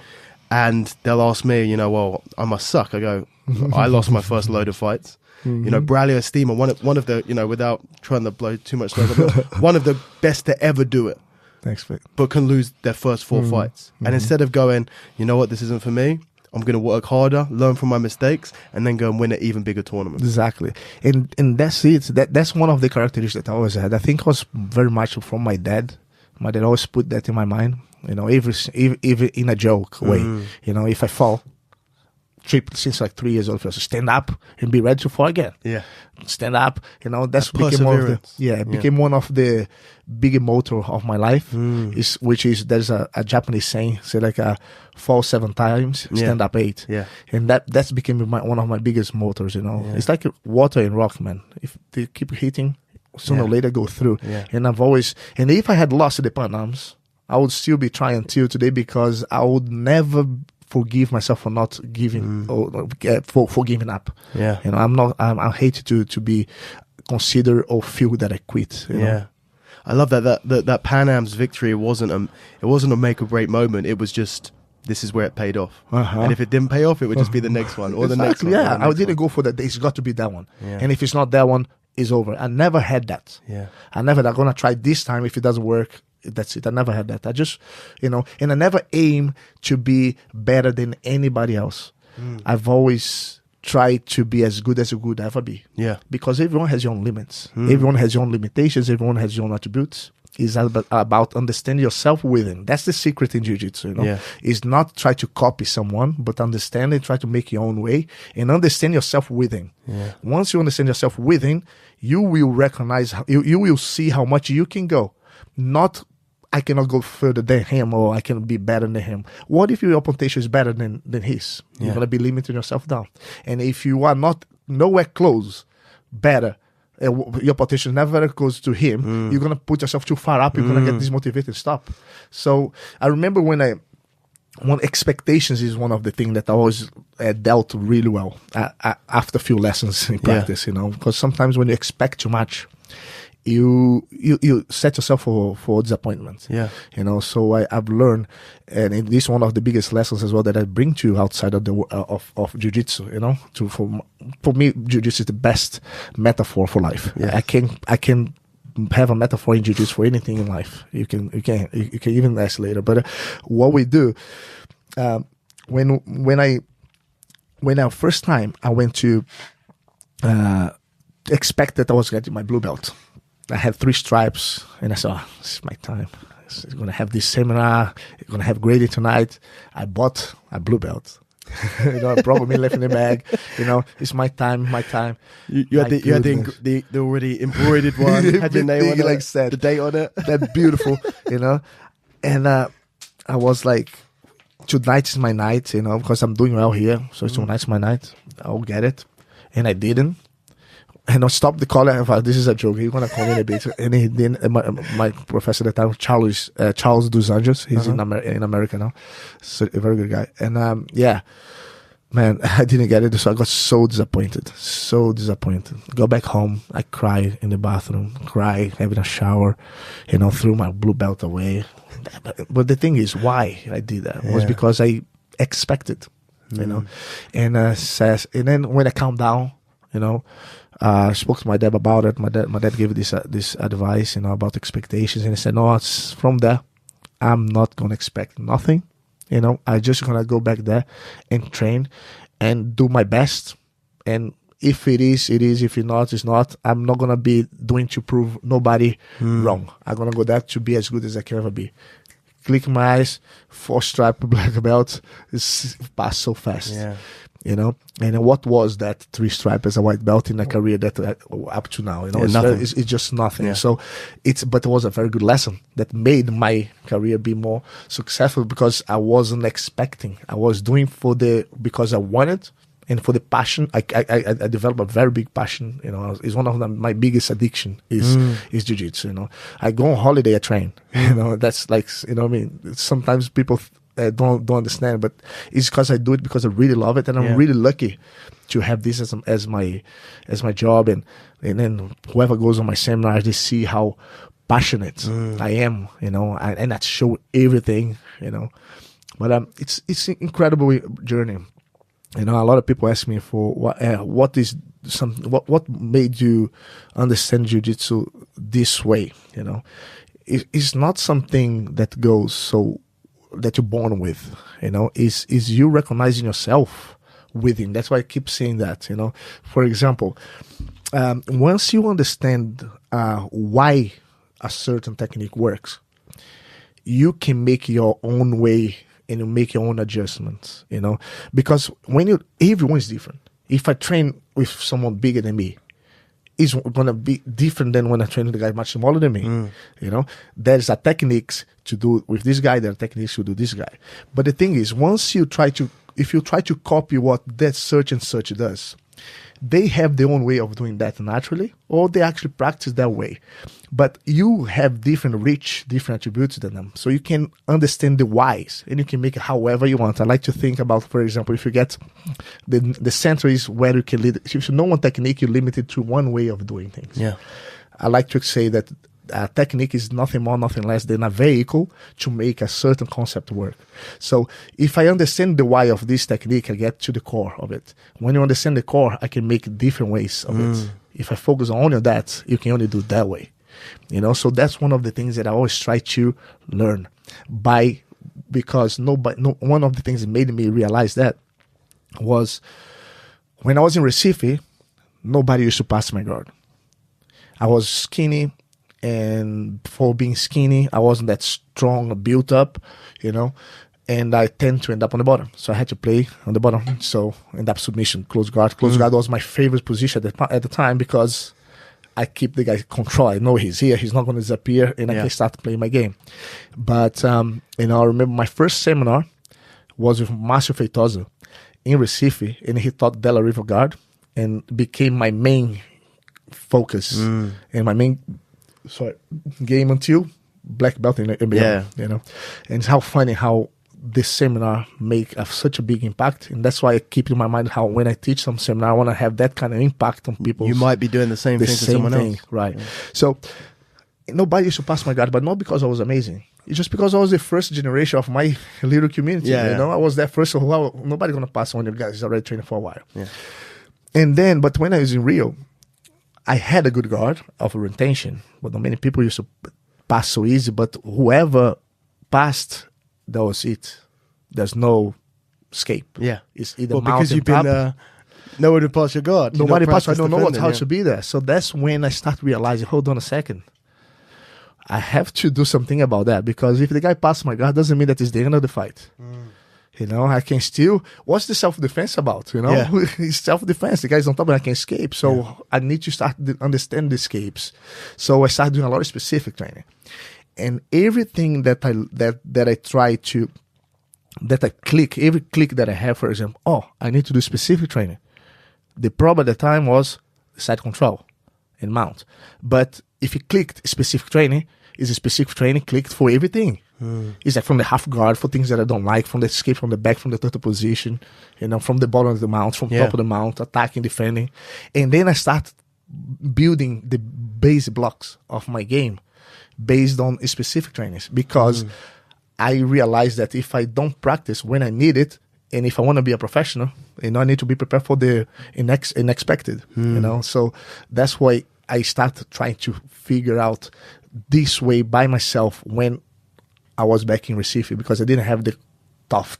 and they'll ask me, you know, well, I must suck. I go, I lost my first load of fights. You know, Braulio Estima, one of the, you know, without trying to blow too much smoke, one of the best to ever do it. Thanks, mate. But can lose their first 4 fights. And instead of going, you know what, this isn't for me, I'm going to work harder, learn from my mistakes, and then go and win an even bigger tournament. Exactly. And that's it. That's one of the characteristics that I always had. I think it was very much from my dad. My dad always put that in my mind, you know, even in a joke way. You know, if I fall, since 3 years old, stand up and be ready to fall again. Yeah. Stand up, you know, that's became one of the big motto of my life, there's a Japanese saying, fall 7 times, stand up 8. Yeah. And that's became one of my biggest motors, you know. It's like water and rock, man. If they keep hitting, sooner or later go through. And and if I had lost the Panams, I would still be trying till today, because I would never forgive myself for not giving or for giving up. Yeah. You know, I hate to be considered or feel that I quit. You know? I love that Pan Am's victory wasn't a make or break moment. It was just, this is where it paid off. And if it didn't pay off, it would just be the next one or the next one. Yeah, I didn't go for that. It's got to be that one. And if it's not that one, it's over. I never had that. I'm going to try this time. If it doesn't work, that's it. I never had that. I just, you know, and I never aim to be better than anybody else. I've always tried to be as good as you could ever be. Yeah. Because everyone has your own limits. Everyone has your own limitations. Everyone has your own attributes. It's about understanding yourself within. That's the secret in Jiu-Jitsu, you know. It's not try to copy someone, but understand and try to make your own way and understand yourself within. Once you understand yourself within, you will recognize, you will see how much you can go. Not, I cannot go further than him, or I can be better than him. What if your potential is better than his? You're going to be limiting yourself down. And if you are not nowhere close, better, your potential never goes to him, you're going to put yourself too far up, you're going to get dismotivated, stop. So I remember when expectations is one of the things that I always dealt really well after a few lessons in practice, you know, because sometimes when you expect too much, you set yourself for disappointment. Yeah. You know, so I've learned, and this is one of the biggest lessons as well that I bring to you outside of the of Jiu-Jitsu, you know. For me, Jiu-Jitsu is the best metaphor for life. Yeah. I can have a metaphor in Jiu-Jitsu for anything in life. You can even ask later. But what we do, when I first time I went to expect that I was getting my blue belt. I had 3 stripes, and I said, this is my time. It's going to have this seminar. It's going to have grading tonight. I bought a blue belt. Probably left in the bag. It's my time. You had the already embroidered one. Had your name on it, like said, the date on it. That beautiful, And I was like, tonight is my night, because I'm doing well here. So tonight's my night. I'll get it. And I didn't. And I stopped the call. I thought, this is a joke. He's gonna call me in a bit. And he didn't. My professor at the time, Charles dos Anjos. He's in America now. So a very good guy. And man, I didn't get it. So I got so disappointed. Go back home. I cried in the bathroom. Having a shower. Threw my blue belt away. But the thing is, why I did that was because I expected. And then when I calmed down, I spoke to my dad about it. My dad gave this advice, about expectations, and he said, "No, it's from there. I'm not gonna expect nothing. I just gonna go back there and train and do my best. And if it is, it is. If it's not, it's not. I'm not gonna be doing to prove nobody wrong. I'm gonna go there to be as good as I can ever be. Click my eyes, 4-stripe black belt. It's passed so fast." Yeah. And what was that 3-stripe as a white belt in a career that up to now, it's just nothing. Yeah. So but it was a very good lesson that made my career be more successful because I wasn't expecting. I was doing because I wanted and for the passion. I developed a very big passion. It's one of my biggest addiction is jiu-jitsu. I go on holiday, I train. That's like, sometimes people don't understand, but it's because I do it because I really love it, and I'm really lucky to have this as my job, and then whoever goes on my seminars, they see how passionate I am, and that show everything, But it's an incredible journey. A lot of people ask me for what made you understand jiu-jitsu this way. It's not something that goes so. That you're born with, is you recognizing yourself within. That's why I keep saying that, For example, once you understand why a certain technique works, you can make your own way and you make your own adjustments, Because everyone is different. If I train with someone bigger than me, it's going to be different than when I train with a guy much smaller than me. There's a techniques to do with this guy, there are techniques to do this guy. But the thing is, if you try to copy what that such and such does, they have their own way of doing that naturally, or they actually practice that way. But you have different attributes than them. So you can understand the whys, and you can make it however you want. I like to think about, for example, if you get the center is where you can lead. If you know one technique, you're limited to one way of doing things. Yeah. I like to say that technique is nothing more, nothing less than a vehicle to make a certain concept work. So if I understand the why of this technique, I get to the core of it. When you understand the core, I can make different ways of it. If I focus on only that, you can only do it that way. So that's one of the things that I always try to learn because one of the things that made me realize that was when I was in Recife, nobody used to pass my guard. I was skinny, and for being skinny, I wasn't that strong, built up, and I tend to end up on the bottom. So I had to play on the bottom. So end up submission, close guard. Close guard was my favorite position at the time because I keep the guy control. I know he's here. He's not going to disappear, and I can start playing my game. But I remember my first seminar was with Márcio Feitosa in Recife, and he taught Della Riva guard and became my main focus and my main game until black belt in NBA. And it's how funny how this seminar make such a big impact, and that's why I keep in my mind how when I teach some seminar, I want to have that kind of impact on people. You might be doing the same thing to someone else, right? So nobody used to pass my guard, but not because I was amazing. It's just because I was the first generation of my little community. I was that first. So nobody gonna pass on you guys. He's already training for a while. And then, but when I was in Rio, I had a good guard of orientation, but not many people used to pass so easy. But whoever passed, that was it. There's no escape. Yeah. It's either Well, mount because and you've been tap. nowhere to pass your guard. You've Nobody not passed. I practiced don't know defending, how yeah. to be there. So that's when I start realizing, hold on a second. I have to do something about that, because if the guy passes my guard, doesn't mean that it's the end of the fight. You know, I can still. What's the self-defense about? You know, Yeah. it's self-defense. The guy's on top, and I can escape. So I need to start to understand the escapes. So I started doing a lot of specific training, and everything that I try to, that I click, every click that I have, for example, I need to do specific training. The problem at the time was side control and mount. But if you clicked specific training, is a specific training clicked for everything. It's like from the half guard for things that I don't like, from the escape from the back, from the turtle position, you know, from the bottom of the mount, from top of the mount, attacking, defending. And then I start building the base blocks of my game based on specific trainings, because I realized that if I don't practice when I need it, and if I want to be a professional, you know, I need to be prepared for the unexpected, you know. So that's why I started trying to figure out this way by myself when I was back in Recife, because I didn't have the tough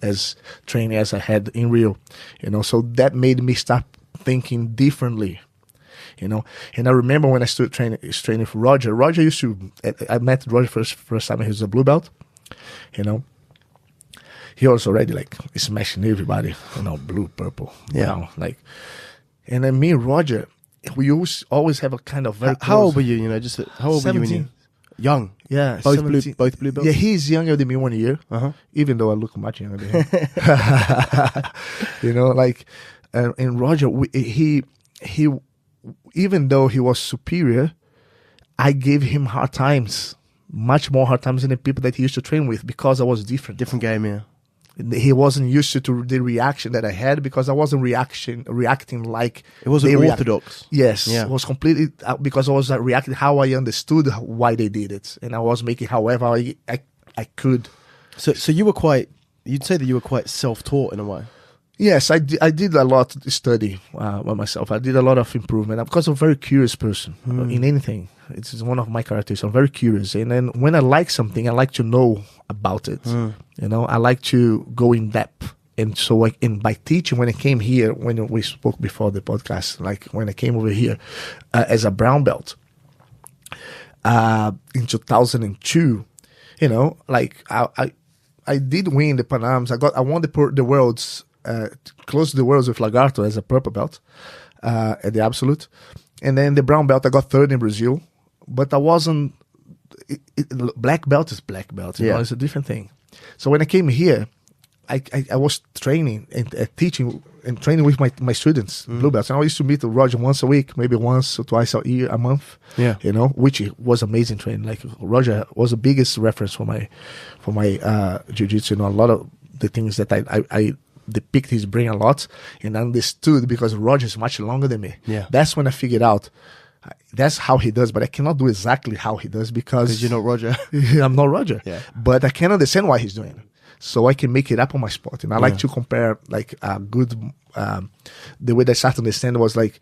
as training as I had in Rio, you know. So that made me start thinking differently, you know. And I remember when I started training for Roger. Roger used to. I met Roger first time. He was a blue belt, you know. He was already like smashing everybody, you know, blue, purple, brown, like. And then me and Roger, we always have a kind of very. How old were you? You know, just how old 17. were you when you young? Yeah, both 17. blue belts. Yeah, he's younger than me 1 year, even though I look much younger than him. You know, like, and Roger, he, even though he was superior, I gave him hard times, much more hard times than the people that he used to train with, because I was different. Different game, yeah. He wasn't used to the reaction that I had, because I wasn't reacting like it wasn't orthodox. Yes, yeah. It was completely because I was reacting how I understood why they did it, and I was making however I could. So you were quite. You'd say that you were quite self-taught in a way. Yes, I did a lot of study by myself. I did a lot of improvement because I'm a very curious person in anything. It's one of my characteristics. I'm very curious, and then when I like something, I like to know about it. You know, I like to go in depth, and so by teaching, when I came here, when we spoke before the podcast, like when I came over here as a brown belt in 2002, you know, like I did win the Pan Ams. I won the worlds. Close to the worlds with Lagarto as a purple belt at the absolute, and then the brown belt I got third in Brazil, but I wasn't. Black belt is black belt, you know, it's a different thing. So when I came here, I was training and teaching and training with my students, blue belts, and I used to meet Roger once a week, maybe once or twice a month. Yeah, you know, which was amazing training. Like Roger was the biggest reference for my jiu-jitsu. You know, a lot of the things that I depict his brain a lot and understood, because Roger is much longer than me. Yeah, that's when I figured out that's how he does, but I cannot do exactly how he does because you're not Roger. I'm not Roger. Yeah, but I can understand why he's doing it, so I can make it up on my spot. And I like to compare like a good. The way that I started to understand was like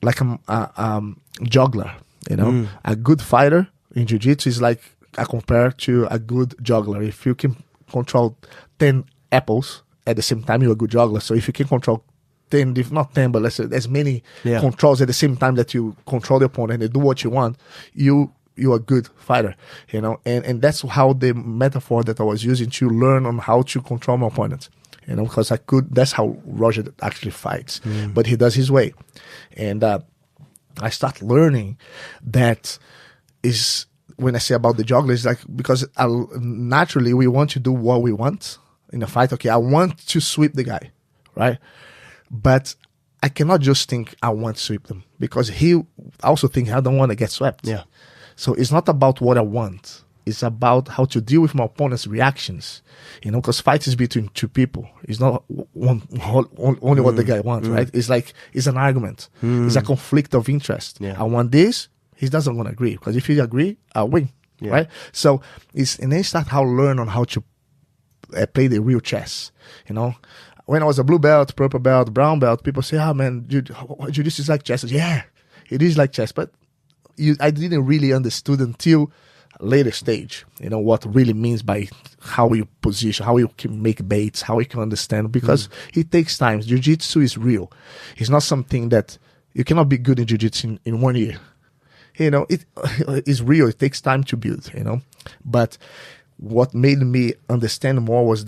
a juggler. You know, a good fighter in jiu-jitsu is like I compare to a good juggler. If you can control 10 apples at the same time, you're a good juggler. So if you can control 10, not 10, but let's say as many controls at the same time that you control the opponent and do what you want, you're a good fighter, you know. And that's how the metaphor that I was using to learn on how to control my opponents, you know, because that's how Roger actually fights, but he does his way. And I start learning that is when I say about the juggler, it's like, because naturally we want to do what we want in a fight. Okay, I want to sweep the guy, right? But I cannot just think I want to sweep them, because he also thinks I don't want to get swept. Yeah. So it's not about what I want. It's about how to deal with my opponent's reactions. You know, because fight is between two people. It's not only what the guy wants, right? It's like, it's an argument. It's a conflict of interest. Yeah. I want this. He doesn't want to agree, because if he agree, I'll win, right? So and then start learn on how to play the real chess, you know. When I was a blue belt, purple belt, brown belt, people say, man, jiu-jitsu is like chess. Yeah, it is like chess. But I didn't really understood until later stage, what really means by how you position, how you can make baits, how you can understand, because it takes time. Jiu-Jitsu is real. It's not something that you cannot be good in Jiu-Jitsu in 1 year. It is real. It takes time to build, But what made me understand more was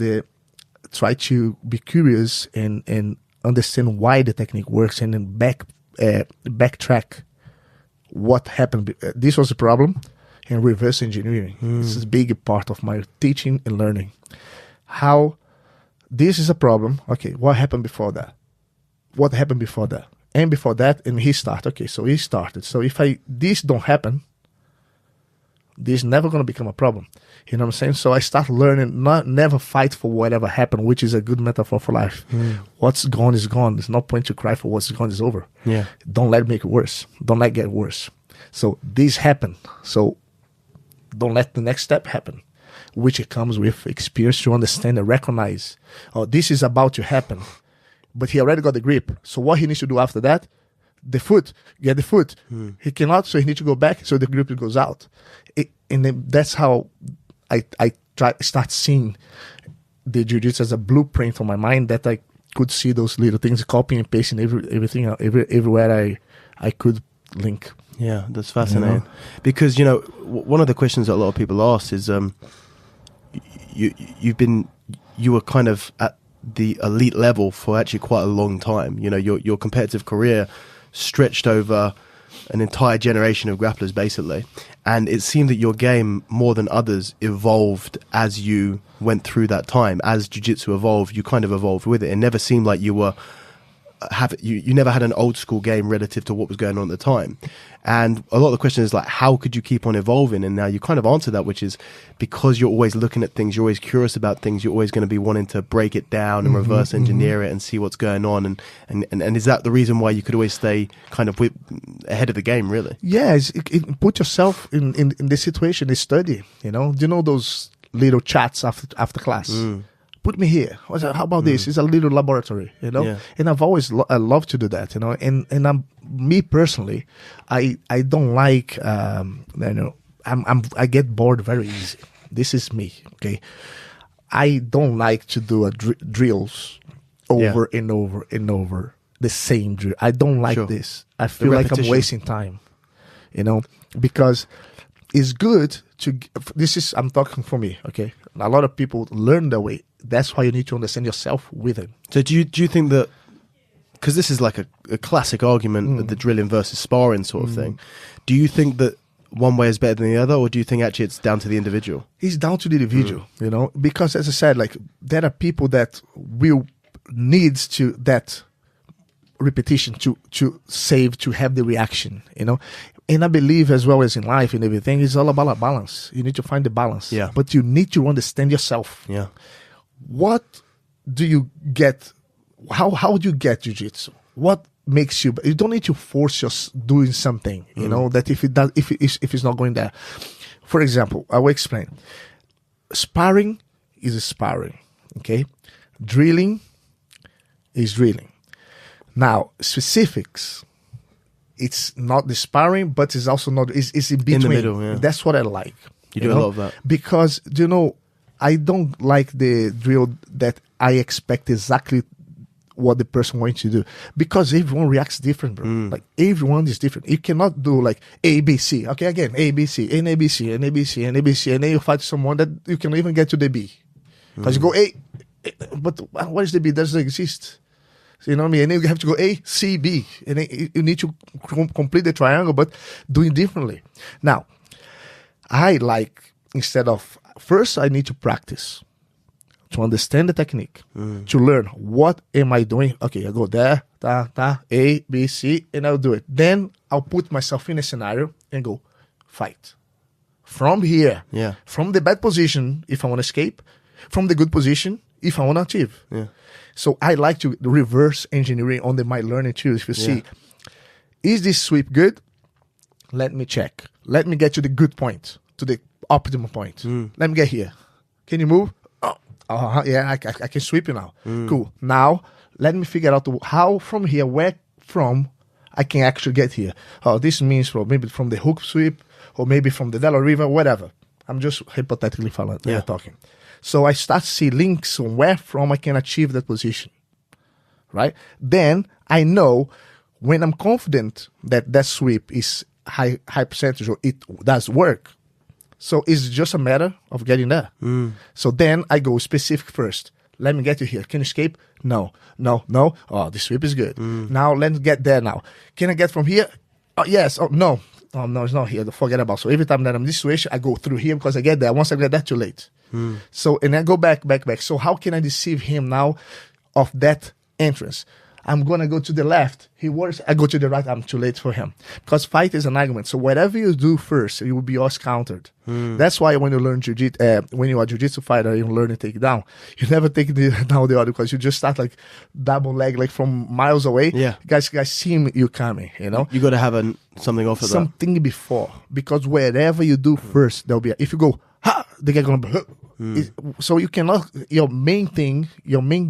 try to be curious and understand why the technique works, and then backtrack what happened. This was a problem, and reverse engineering. This is a big part of my teaching and learning. How this is a problem. Okay, what happened before that? What happened before that? And before that, and he started. Okay, so he started. So if this don't happen, this never going to become a problem. You know what I'm saying? So I start learning, never fight for whatever happened, which is a good metaphor for life. What's gone is gone. There's no point to cry for what's gone is over. Yeah. Don't let it make it worse. Don't let it get worse. So this happened. So don't let the next step happen, which comes with experience to understand and recognize, oh, this is about to happen. But he already got the grip. So what he needs to do after that, get the foot. He cannot, so he needs to go back, so the grip goes out. And then that's how I start seeing the Jiu-Jitsu as a blueprint on my mind, that I could see those little things, copying and pasting everything everywhere I could link. Yeah, that's fascinating. Because, one of the questions that a lot of people ask is, you were kind of at the elite level for actually quite a long time. Your competitive career stretched over an entire generation of grapplers, basically. And it seemed that your game, more than others, evolved as you went through that time. As Jiu-Jitsu evolved, you kind of evolved with it. It never seemed like you were... You never had an old school game relative to what was going on at the time. And a lot of the question is like, how could you keep on evolving? And now you kind of answer that, which is because you're always looking at things, you're always curious about things, you're always going to be wanting to break it down and reverse engineer it and see what's going on. And is that the reason why you could always stay kind of ahead of the game, really? Yes, put yourself in this situation, this study, Do you know those little chats after class? Put me here. How about this? It's a little laboratory, Yeah. And I've always loved to do that, And me personally, I don't like, I get bored very easy. This is me, okay. I don't like to do drills over and over and over the same drill. I don't like this. I feel like I'm wasting time, because it's good to. I'm talking for me, okay. A lot of people learn that way. That's why you need to understand yourself with it. So do you think that, because this is like a classic argument, the drilling versus sparring sort of thing, do you think that one way is better than the other, or do you think actually it's down to the individual? It's down to the individual, because as I said, like there are people that will need to that repetition to save, to have the reaction, And I believe, as well as in life and everything, it's all about a balance. You need to find the balance. Yeah. But you need to understand yourself. Yeah. What do you get? How do you get Jiu-Jitsu? What makes you? You don't need to force yourself doing something. That if it's not going there. For example, I will explain. Sparring is a sparring. Okay, drilling is drilling. Now specifics. It's not the sparring, but it's also not. It's in between. In the middle, yeah. That's what I like. You do a lot of that because I don't like the drill that I expect exactly what the person wants to do, because everyone reacts different, bro. Like everyone is different. You cannot do like A, B, C. Okay, again, A, B, C, and A, B, C, and A, B, C, and A, B, C, and then you fight someone that you can even get to the B. Because you go A, but what is the B? Doesn't exist. So, you know what I mean? And then you have to go A, C, B. And then you need to complete the triangle, but doing differently. Now, I like, instead of, first I need to practice to understand the technique, to learn what am I doing. Okay, I go there, A, B, C, and I'll do it. Then I'll put myself in a scenario and go fight. From here, from the bad position, if I want to escape, from the good position, if I want to achieve. Yeah. So I like to reverse engineering on my learning too. If you see, is this sweep good? Let me check. Let me get to the good point, to the optimal point. Let me get here. Can you move? Yeah, I can sweep you now. Cool. Now, let me figure out how from here, where from I can actually get here. Oh, this means maybe from the hook sweep, or maybe from the Delaware River, whatever. I'm just hypothetically talking. So I start to see links on where from I can achieve that position, right? Then I know when I'm confident that that sweep is high percentage or it does work. So it's just a matter of getting there. So then I go specific first. Let me get you here. Can you escape? No. Oh, the sweep is good. Now let's get there now. Can I get from here? Oh, yes. Oh, no. Oh, no, it's not here. Forget about it. So every time that I'm in this situation, I go through here because I get there. Once I get there, too late. So, and I go back. So how can I deceive him now of that entrance? I'm going to go to the left. He works. I go to the right. I'm too late for him. Because fight is an argument. So whatever you do first, you will be always countered. That's why when you learn jiu-jitsu, when you are a jiu-jitsu fighter, you learn to take down. You never take down the other because you just start like double leg, like from miles away. Yeah. Guys see you coming, you know. You got to have something off of that. Something before. Because wherever you do first, there'll be, if you go, ha, the guy going to, so you cannot, your main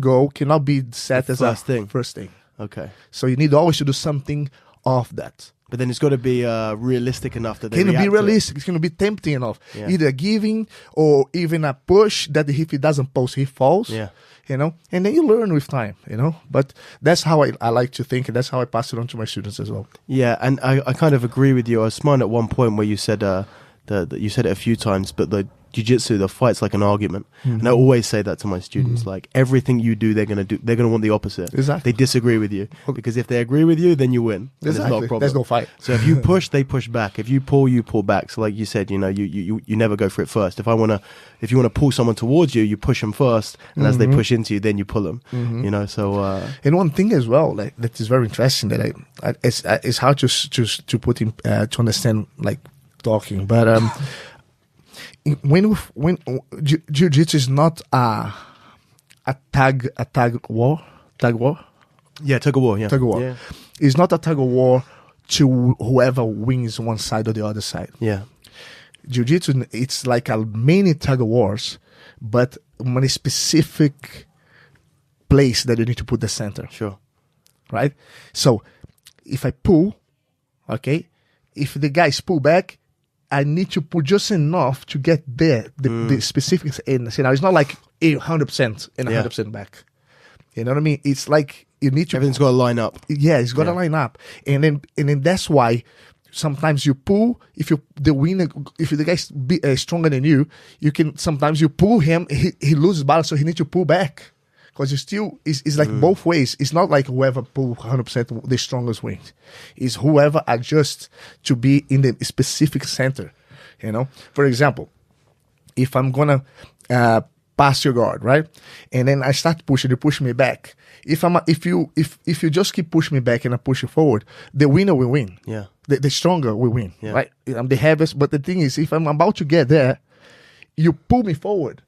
goal cannot be set as first thing. Okay. So you need always to do something of that. But then it's got to be realistic enough that they can be realistic. It's going to be tempting enough. Yeah. Either giving or even a push that if he doesn't post, he falls. Yeah. You know, and then you learn with time, you know. But that's how I like to think, and that's how I pass it on to my students as well. Yeah, and I kind of agree with you. I was smiling at one point where you said that you said it a few times, but the jiu-jitsu, the fight's like an argument. And I always say that to my students, like everything you do, they're going to want the opposite. Exactly. They disagree with you because if they agree with you, then you win. Exactly. There's no problem. There's no fight. So if you push, they push back. If you pull back. So like you said, you know, you never go for it first. If you want to pull someone towards you, you push them first, and as they push into you, then you pull them. You know, so and one thing as well, like that is very interesting that it's hard to put in to understand, like talking, but when jiu-jitsu is not a tug war. Yeah, tug of war. Yeah, tug of war. Yeah. It's not a tug of war to whoever wins one side or the other side. Yeah, jiu-jitsu, it's like a many tug of wars, but on a specific place that you need to put the center. Sure. Right. So if I pull, okay, if the guys pull back, I need to pull just enough to get there, the specifics. And you know, it's not like 100% and 100% back. You know what I mean? It's like you need to. Everything's got to line up. Yeah, it's got to line up, and then that's why sometimes you pull. If the guy's stronger than you, you can sometimes you pull him. He loses balance, so he needs to pull back. Because it's like both ways. It's not like whoever pull 100% the strongest wins. It's whoever adjusts to be in the specific center. You know, for example, if I'm gonna pass your guard, right, and then I start pushing, you push me back. If you just keep pushing me back and I push you forward, the winner will win. Yeah, the stronger will win. Yeah. Right, I'm the heaviest. But the thing is, if I'm about to get there, you pull me forward.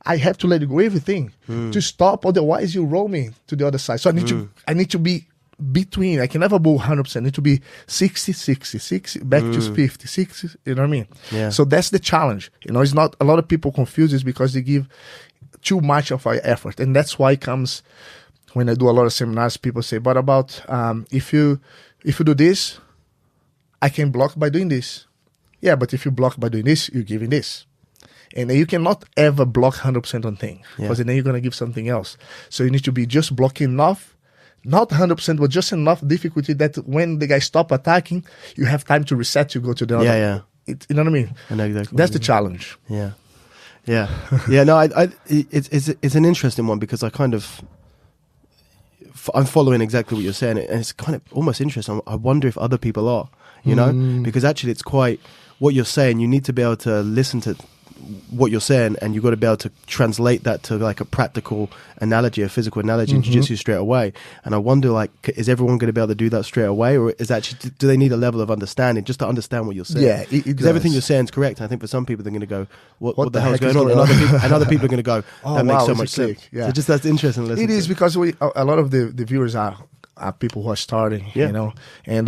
I have to let you go everything to stop. Otherwise, you roll me to the other side. So I need to be between. I can never go 100%. I need to be 60, back to 50, 60. You know what I mean? Yeah. So that's the challenge. You know, it's not a lot of people confuse this because they give too much of our effort, and that's why it comes when I do a lot of seminars. People say, "But about if you do this, I can block by doing this." Yeah, but if you block by doing this, you're giving this. And you cannot ever block 100% on thing because then you're going to give something else. So you need to be just blocking enough, not 100%, but just enough difficulty that when the guy stop attacking, you have time to reset to go to the other. Yeah. You know what I mean? I know exactly. That's the challenge. Yeah. No, it's an interesting one because I'm following exactly what you're saying, and it's kind of almost interesting. I wonder if other people are, you know, because actually it's quite what you're saying. You need to be able to listen to what you're saying, and you've got to be able to translate that to like a practical analogy, a physical analogy in jiu-jitsu straight away. And I wonder, like, is everyone going to be able to do that straight away, or is actually, do they need a level of understanding just to understand what you're saying? Yeah, because everything you're saying is correct. And I think for some people they're going to go, what the hell is going on? And other people are going to go, that makes so much sense. Yeah. So just that's interesting to listen to. It is because a lot of the viewers are people who are starting, you know, and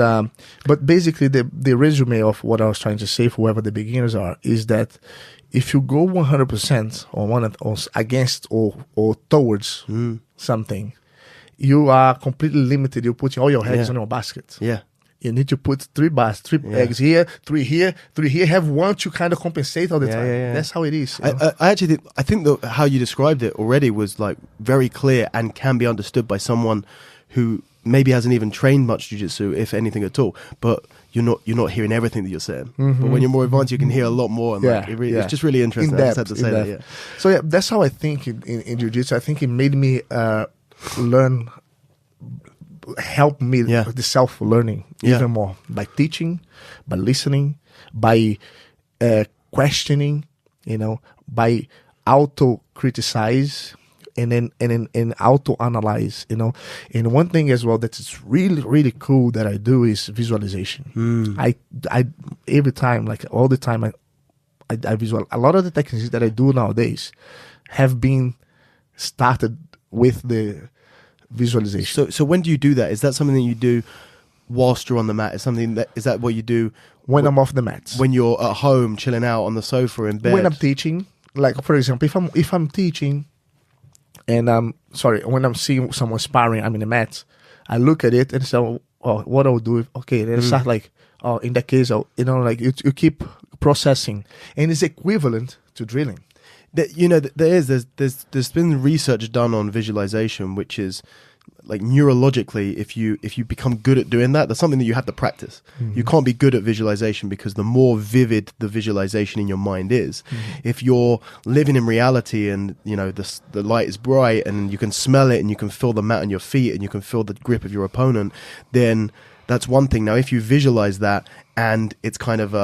but basically the resume of what I was trying to say for whoever the beginners are is that if you go 100% or against or towards something, you are completely limited. You're putting all your eggs on your basket. Yeah. You need to put 3 bars, 3 eggs here, 3 here, 3 here. Have one to kind of compensate all the time. That's how it is. I actually think that how you described it already was like very clear and can be understood by someone who maybe hasn't even trained much jiu-jitsu, if anything at all. But you're not hearing everything that you're saying. But when you're more advanced, you can hear a lot more. And it's just really interesting. I just had to say that. So that's how I think in jiu-jitsu. I think it made me learn. Help me with the self-learning even more by teaching, by listening, by questioning, by auto-criticize and then auto-analyze, And one thing as well that is really, really cool that I do is visualization. I every time, like all the time, I visualize. A lot of the techniques that I do nowadays have been started with the visualization. So when do you do that? Is that something that you do whilst you're on the mat? Is that what you do when I'm off the mat? When you're at home chilling out on the sofa in bed? When I'm teaching, like for example, if I'm teaching and when I'm seeing someone sparring, I'm in the mat, I look at it and say, what I'll do? Okay, then start like, in that case, you keep processing, and it's equivalent to drilling. There's been research done on visualization, which is like neurologically, if you become good at doing that, that's something that you have to practice. You can't be good at visualization because the more vivid the visualization in your mind is, if you're living in reality and the light is bright and you can smell it and you can feel the mat on your feet and you can feel the grip of your opponent, then that's one thing. Now, if you visualize that and it's kind of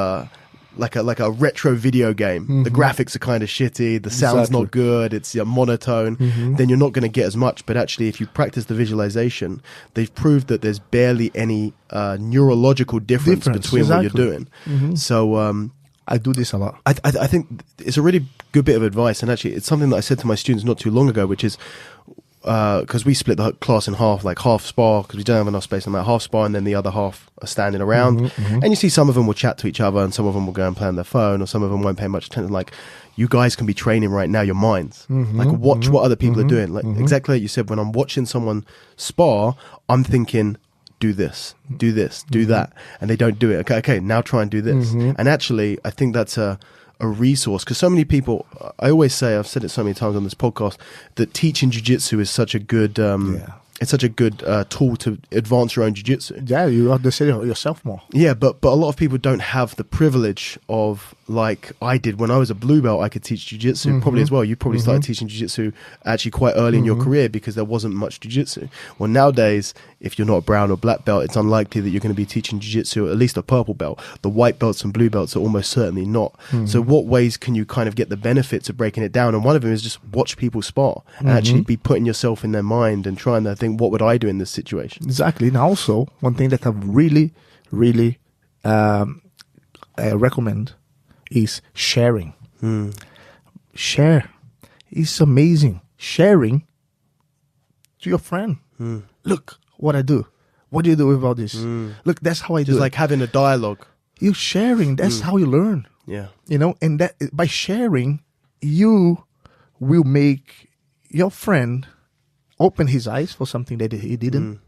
like a retro video game, the graphics are kind of shitty, the sound's not good, it's monotone, then you're not going to get as much. But actually, if you practice the visualization, they've proved that there's barely any neurological difference between what you're doing. So I do this a lot. I think it's a really good bit of advice, and actually it's something that I said to my students not too long ago, which is because we split the class in half, like half spar, because we don't have enough space on that, half spar, and then the other half are standing around. And you see some of them will chat to each other, and some of them will go and play on their phone, or some of them won't pay much attention. Like, you guys can be training right now your minds. Like, watch what other people are doing. Like, exactly like you said, when I'm watching someone spar, I'm thinking, do this, do that, and they don't do it. Okay, now try and do this. And actually, I think that's a resource, because so many people, I always say, I've said it so many times on this podcast, that teaching jiu-jitsu is such a good it's such a good tool to advance your own jiu-jitsu. Yeah, you understand yourself more. Yeah, but a lot of people don't have the privilege of, like I did when I was a blue belt. I could teach jiu-jitsu probably as well. You probably started teaching jiu-jitsu actually quite early in your career because there wasn't much jiu-jitsu. Well, nowadays, if you're not a brown or black belt, it's unlikely that you're going to be teaching jiu-jitsu, at least a purple belt. The white belts and blue belts are almost certainly not. So what ways can you kind of get the benefits of breaking it down? And one of them is just watch people spar and actually be putting yourself in their mind and trying to think, what would I do in this situation? Exactly. And also, one thing that I really, really recommend is sharing. Share. It's amazing. Sharing to your friend. Look what I do. What do you do about this? Look, that's how I do it. Just like having a dialogue. You're sharing. That's how you learn. Yeah. And that by sharing, you will make your friend open his eyes for something that he didn't.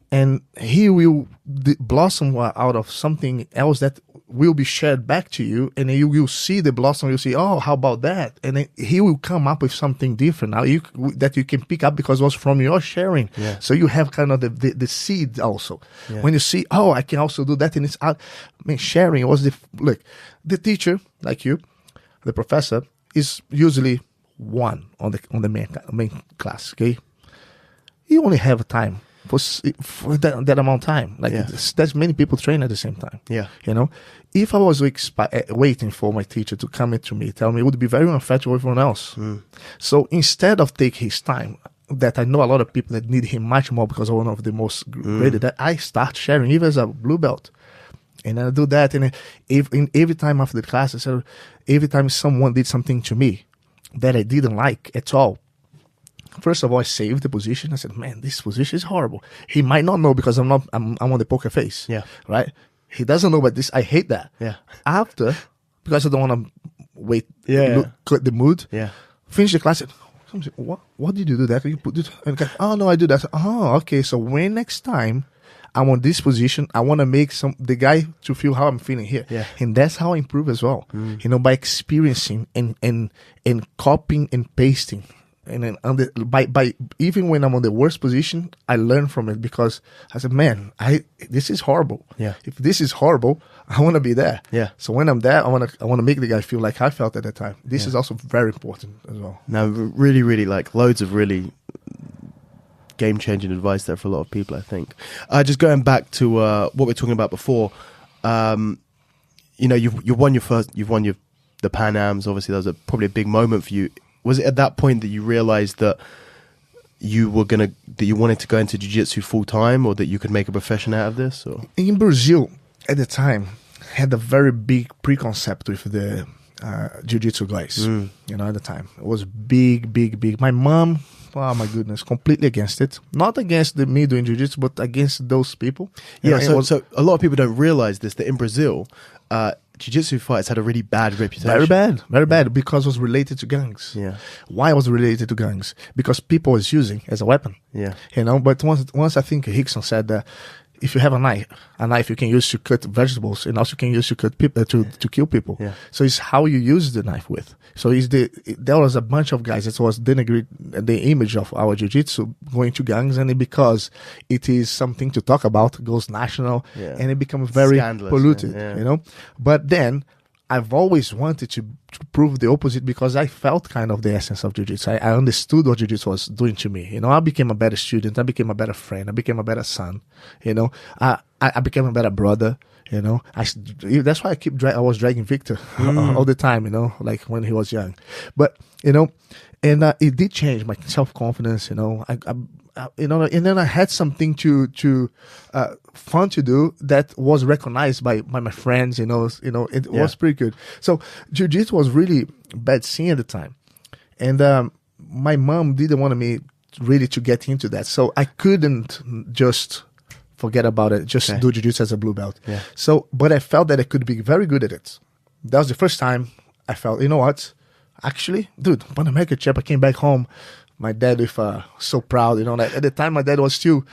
And he will blossom out of something else that will be shared back to you. And then you will see the blossom. You'll see, oh, how about that? And then he will come up with something different now that you can pick up because it was from your sharing. Yeah. So you have kind of the seed also. Yeah. When you see, oh, I can also do that. And it's out. I mean, sharing was the teacher, like you, the professor, is usually one on the main class, okay? You only have time for that amount of time. Like, there's many people train at the same time. Yeah. If I was waiting for my teacher to come into me, tell me, it would be very unfair to everyone else. So instead of taking his time, that I know a lot of people that need him much more because I'm one of the most graded, that I start sharing, even as a blue belt. And I do that. And every time after the class, I said, every time someone did something to me that I didn't like at all, first of all, I saved the position. I said, man, this position is horrible. He might not know because I'm on the poker face. Yeah. Right? He doesn't know about this. I hate that. Yeah. After, because I don't want to wait, cut the mood. Yeah. Finish the class. What did you do that? You put it, and oh no, I do that. Oh, okay. So when next time I'm on this position. I want to make the guy to feel how I'm feeling here. Yeah. And that's how I improve as well. You know, by experiencing and copying and pasting. And then by even when I'm on the worst position, I learn from it, because I said, man, this is horrible. Yeah. If this is horrible, I want to be there. Yeah. So when I'm there, I want to make the guy feel like I felt at that time. This is also very important as well. Now, really, really, like, loads of really game-changing advice there for a lot of people, I think. Just going back to what we were talking about before, you know, you've won the Pan Ams. Obviously, that was probably a big moment for you. Was it at that point that you realized that you wanted to go into jiu-jitsu full-time, or that you could make a profession out of this? Or? In Brazil, at the time, had a very big preconcept with the jiu-jitsu guys. You know, at the time. It was big. My mom, oh my goodness, completely against it. Not against me doing jiu-jitsu, but against those people. Yeah, so a lot of people don't realize this, that in Brazil, jiu-jitsu fights had a really bad reputation. Very bad, because it was related to gangs. Yeah. Why was it related to gangs? Because people was using as a weapon. Yeah. You know, but once I think Rickson said that if you have a knife you can use to cut vegetables, and also you can use to cut people to kill people. Yeah. So it's how you use the knife with. So there was a bunch of guys that was denigrate the image of our jiu-jitsu going to gangs, and because it is something to talk about, goes national, and it becomes very scandalous, polluted. yeah. You know, but then I've always wanted to prove the opposite, because I felt kind of the essence of jiu-jitsu. I understood what jiu-jitsu was doing to me. You know, I became a better student. I became a better friend. I became a better son. You know, I became a better brother. You know, that's why I was dragging Victor all the time. You know, like when he was young. But you know, and it did change my self-confidence. You know, you know, and then I had something to fun to do that was recognized by my friends. You know, it was pretty good. So jiu-jitsu was really bad scene at the time, and my mom didn't want me really to get into that, so I couldn't just forget about it. Just do jiu-jitsu as a blue belt. Yeah. So, but I felt that I could be very good at it. That was the first time I felt, you know what? Actually, dude, Pan American champ, I came back home. My dad was so proud, you know. Like, at the time, my dad was still,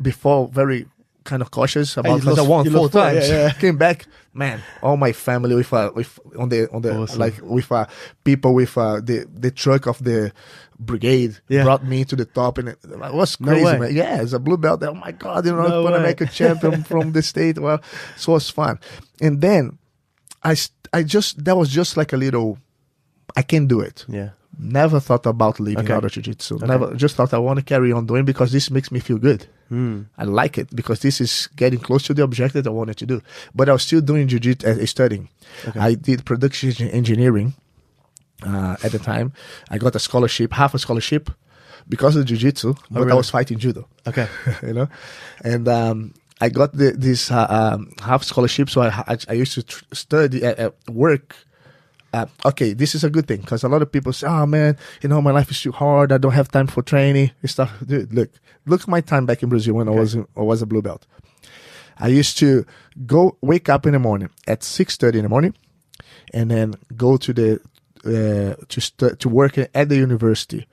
before, very kind of cautious about, because I won 4 times. Came back, man. All my family with Awesome. like with people with the truck of the brigade brought me to the top, and it was crazy, man. Yeah, as a blue belt. Oh my God, you know, Pan American champion from the state. Well, so it was fun. And then that was just like a little, I can do it. Yeah. Never thought about leaving out of jiu-jitsu. Never, just thought I want to carry on doing, because this makes me feel good. I like it, because this is getting close to the objective I wanted to do. But I was still doing jiu-jitsu, studying. I did production engineering at the time. I got a scholarship, half a scholarship, because of jiu-jitsu, but I was fighting judo. Okay. You know? And I got this half scholarship, so I used to study, work. Okay, this is a good thing, because a lot of people say, oh man, you know, my life is too hard, I don't have time for training and stuff. Dude, look at my time back in Brazil when I was a blue belt. I used to wake up in the morning at 6:30 in the morning, and then go to to work at the university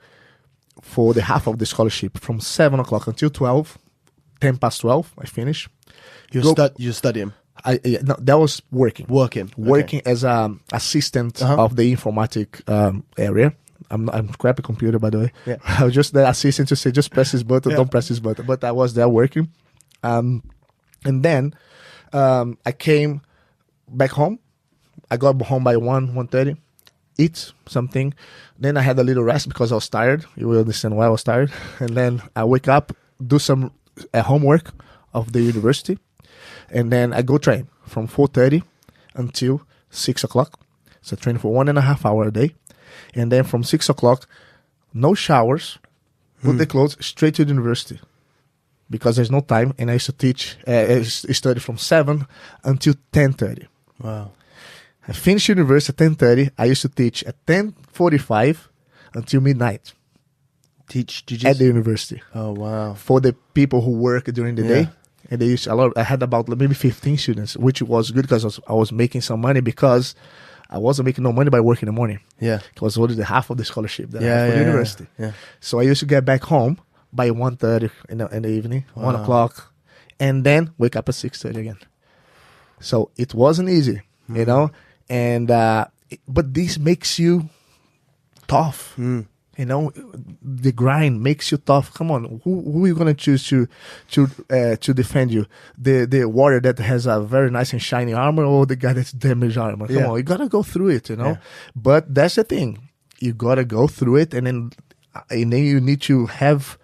for the half of the scholarship, from 7 o'clock until 12, 10 past 12, I finish. You're studying? No, that was working as an assistant of the informatic area. I'm crap at computer, by the way. Yeah. I was just the assistant to say, just press this button, don't press this button. But I was there working. And then I came back home. I got home by 1:30, eat something. Then I had a little rest because I was tired. You will understand why I was tired. And then I wake up, do some homework of the university. And then I go train from 4:30 until 6 o'clock. So I train for 1.5 hours a day. And then from 6 o'clock, no showers, put the clothes, straight to the university. Because there's no time. And I used to teach, study from 7 until 10:30. Wow. I finished university at 10:30. I used to teach at 10:45 until midnight. Teach jiu-jitsu? At the university. Oh, wow. For the people who work during the day. And they used I had about maybe 15 students, which was good, because I was making some money, because I wasn't making no money by working in the morning. Yeah. It was only the half of the scholarship that I had for the university. Yeah. So I used to get back home by 1:30 in the evening, 1 o'clock. and then wake up at 6:30 again. So it wasn't easy, you know, and but this makes you tough. You know, the grind makes you tough. Come on, who are you gonna choose to defend you? The warrior that has a very nice and shiny armor, or the guy that's damaged armor? Come on, you gotta go through it, you know. Yeah. But that's the thing, you gotta go through it, and then you need to have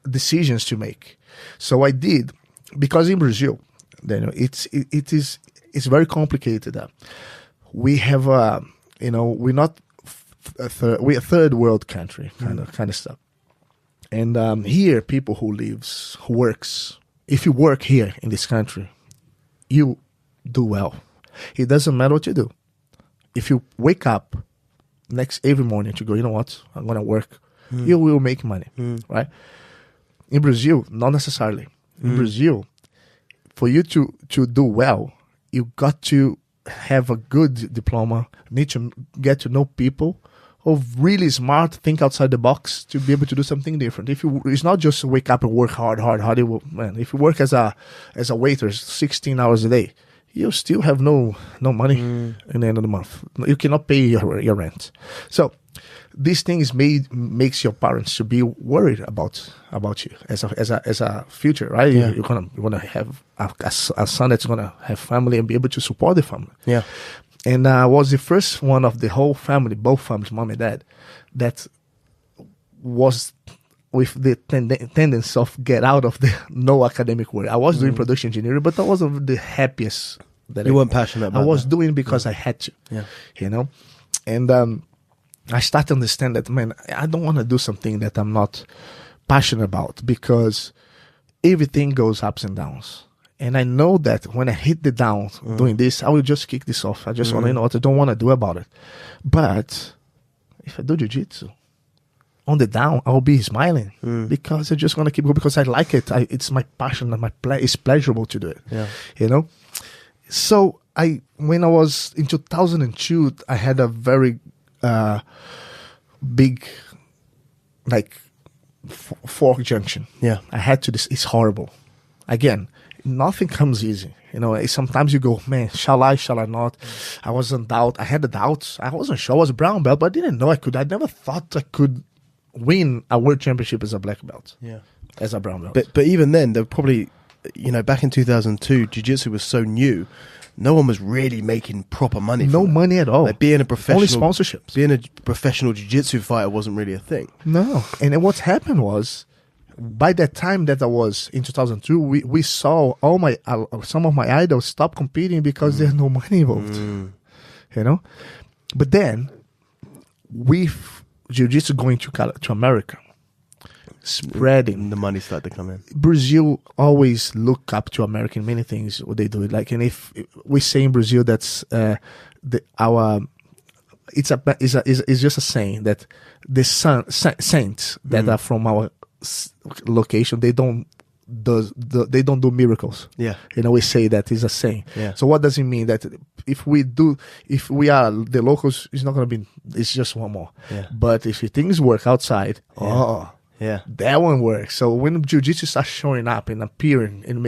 decisions to make. So I did, because in Brazil, Daniel, it's very complicated. We have we're not. We're a third world country, kind of stuff. And here, people who works, if you work here in this country, you do well. It doesn't matter what you do. If you wake up every morning to go, you know what, I'm gonna work, you will make money, right? In Brazil, not necessarily. In Brazil, for you to do well, you got to have a good diploma, need to get to know people of really smart, think outside the box to be able to do something different. It's not just wake up and work hard. Man, if you work as a waiter 16 hours a day, you still have no money in the end of the month. You cannot pay your rent. So these things makes your parents to be worried about you as a future, right? Yeah. You're gonna have a son that's gonna have family and be able to support the family. Yeah. And I was the first one of the whole family, both families, mom and dad, that was with the tendency of get out of the no academic work. I was doing production engineering, but I wasn't the happiest. You weren't passionate about it. I was doing because I had to, you know. And I started to understand that, man, I don't want to do something that I'm not passionate about, because everything goes ups and downs. And I know that when I hit the down doing this, I will just kick this off. I just want to know what I don't want to do about it. But if I do jiu-jitsu, on the down, I'll be smiling because I'm just going to keep going because I like it. It's my passion and it's pleasurable to do it. Yeah. You know? So when I was in 2002, I had a very big, fork junction. Yeah. I had to, it's horrible. Again, nothing comes easy. You know, sometimes you go, man, shall I not? I was in doubt. I had the doubts. I wasn't sure. I was a brown belt, but I didn't know I could. I never thought I could win a world championship as a black belt. Yeah. As a brown belt. But even then, they're probably, back in 2002, jiu-jitsu was so new. No one was really making proper money. No money at all. Like being a professional, only sponsorships. Being a professional jiu-jitsu fighter wasn't really a thing. No. And then what happened was, by that time that I was in 2002, we saw some of my idols stop competing because there's no money involved. You know, but then with jiu-jitsu going to America, spreading, the money started to come in. Brazil always look up to America in many things. What they do, and if we say in Brazil that's it's just a saying that the saints that are from our location, they don't do miracles. Yeah, we say that is a saying. Yeah. So what does it mean? That if we are the locals, it's not going to be. It's just one more. Yeah. But if things work outside, that one works. So when jiu-jitsu starts showing up and appearing and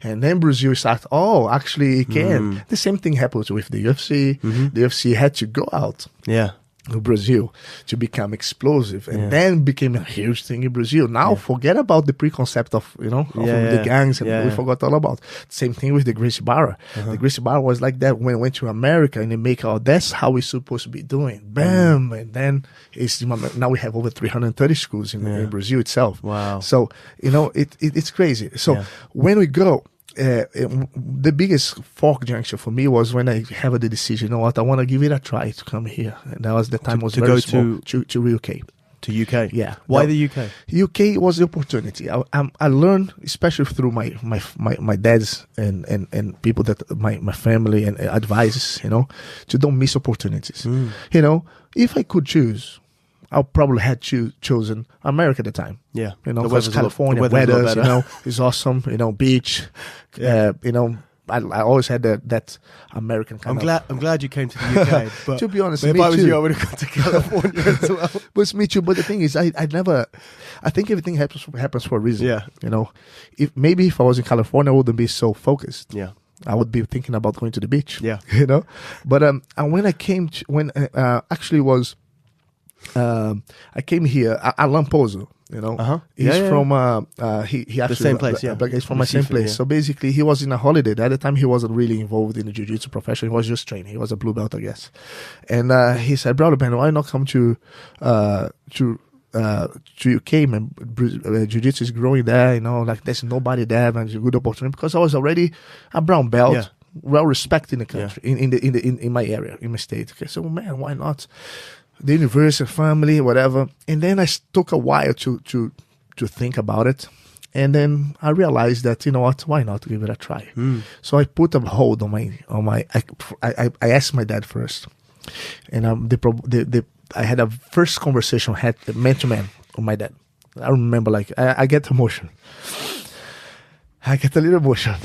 and then Brazil starts, actually it can. The same thing happens with the UFC. The UFC had to go out. Yeah. Brazil to become explosive and then became a huge thing in Brazil. Now forget about the preconcept of the gangs and we forgot all about. Same thing with the Gracie Barra. The Gracie Barra was like that when it went to America and they make that's how we're supposed to be doing. Bam! And then now we have over 330 schools in Brazil itself. Wow. So it's crazy. So when we go, the biggest fork junction for me was when I have the decision, I want to give it a try to come here. And that was the time was very small to UK. To UK? Yeah. Why the UK? UK was the opportunity. I learned, especially through my dad's and people that my family and advices, to don't miss opportunities. If I could choose, I probably had chosen America at the time. Yeah. Because California weather, is awesome. Beach, I always had that American kind of. I'm glad you came to the UK. But to be honest, if me I was too. you, I would have gone to California as well. But it's me too. But the thing is, I think everything happens for a reason. Yeah. You know, if I was in California, I wouldn't be so focused. Yeah. I would be thinking about going to the beach. Yeah. You know, but and when I came actually was, I came here, Alan Pozo. You know, he's from he actually the same place. Yeah, he's from my same place. Yeah. So basically, he was in a holiday. At the time, he wasn't really involved in the jiu-jitsu profession. He was just training. He was a blue belt, I guess. And he said, "Brother, man, why not come to UK, man? Jiu-jitsu is growing there. You know, like there's nobody there, man. It's a good opportunity because I was already a brown belt." Yeah. Well respected in the country, in my area, in my state. Okay, so man, why not? The university, family, whatever. And then I took a while to think about it. And then I realized that, you know what, why not give it a try? So I put a hold on my I asked my dad first. And I had a first conversation, had man to man with my dad. I remember, like, I get emotional. I get a little emotional.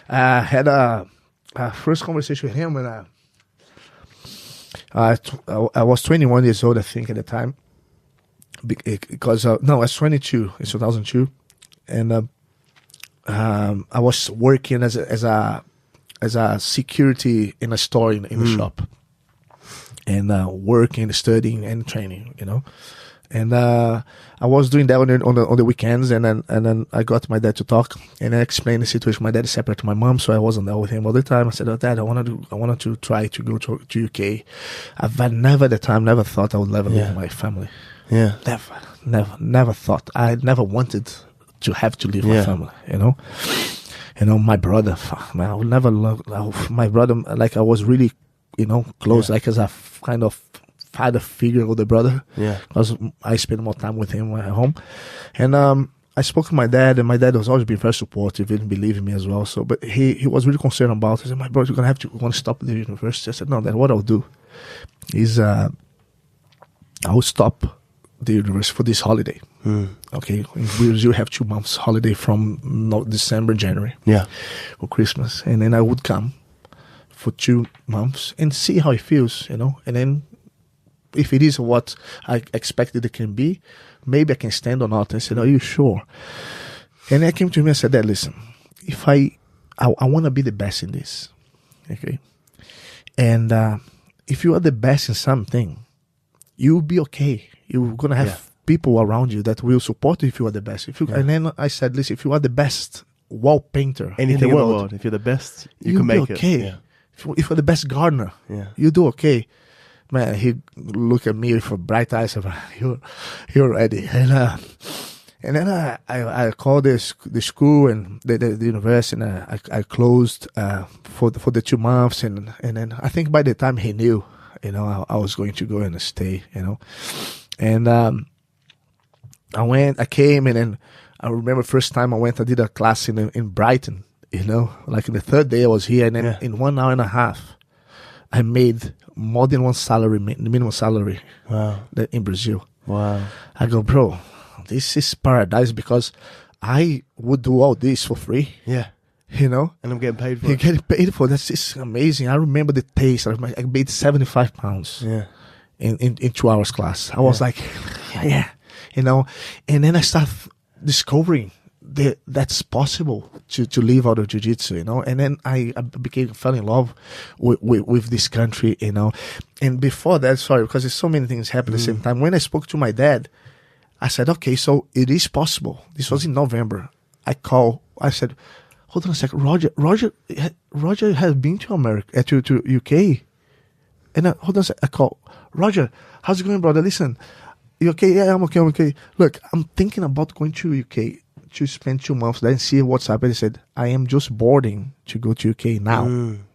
I had a first conversation with him, and I was 21 years old, I think, at the time. Because no, I was 22 in 2002, and I was working as a security in a store in the shop, and working, studying, and training, you know. And I was doing that on the weekends, and then I got my dad to talk, and I explained the situation. My dad is separate to my mom, so I wasn't there with him all the time. I said, "Oh, Dad, I wanted to try to go to UK. I've never thought I would ever leave my family. Yeah, never thought. I never wanted to have to leave my family. You know, my brother. Man, I would never love my brother. Like I was really, you know, close, like as a kind of father figure with the brother, because I spent more time with him at home. And I spoke to my dad, and my dad was always been very supportive, didn't believe in me as well. So, but he was really concerned about it. He said, "My brother, you're going to stop the university." I said, "No, Dad, what I'll do is I'll stop the university for this holiday. Okay, in Brazil, you have 2 months holiday from December, January, for Christmas, and then I would come for 2 months and see how it feels, you know, and then if it is what I expected it can be, maybe I can stand or not." I said, "Are you sure?" And I came to him and said, "Dad, listen, if I want to be the best in this, okay, and if you are the best in something, you'll be okay. You're gonna have people around you that will support you if you are the best. And then I said, listen, if you are the best wall painter anything in the world, if you're the best, you can make okay. it. Yeah. If you're the best gardener, you do okay." Man, he looked at me with bright eyes. You're ready. And then I called the school and the university, and I closed for the 2 months, and then I think by the time he knew, you know, I was going to go and stay, you know, and I came, and then I remember first time I did a class in Brighton, you know, like the third day I was here, and then in 1 hour and a half, I made more than one salary, minimum salary. Wow. In Brazil. Wow. I go, bro, this is paradise, because I would do all this for free. Yeah. You know? And I'm getting paid for it. You're getting paid for it. That's just amazing. I remember the taste. I made 75 pounds in 2 hours class. I was like, you know? And then I started discovering that's possible to live out of jiu-jitsu, you know. And then I fell in love with this country, you know. And before that, because there's so many things happened at the same time. When I spoke to my dad, I said, okay, so it is possible. This was in November. I said, hold on a second, Roger has been to America, to UK. And hold on a second, I call, Roger, how's it going, brother? Listen, you okay? Yeah, I'm okay. Look, I'm thinking about going to UK to spend 2 months there and see what's happening. He said, I am just boarding to go to UK now. And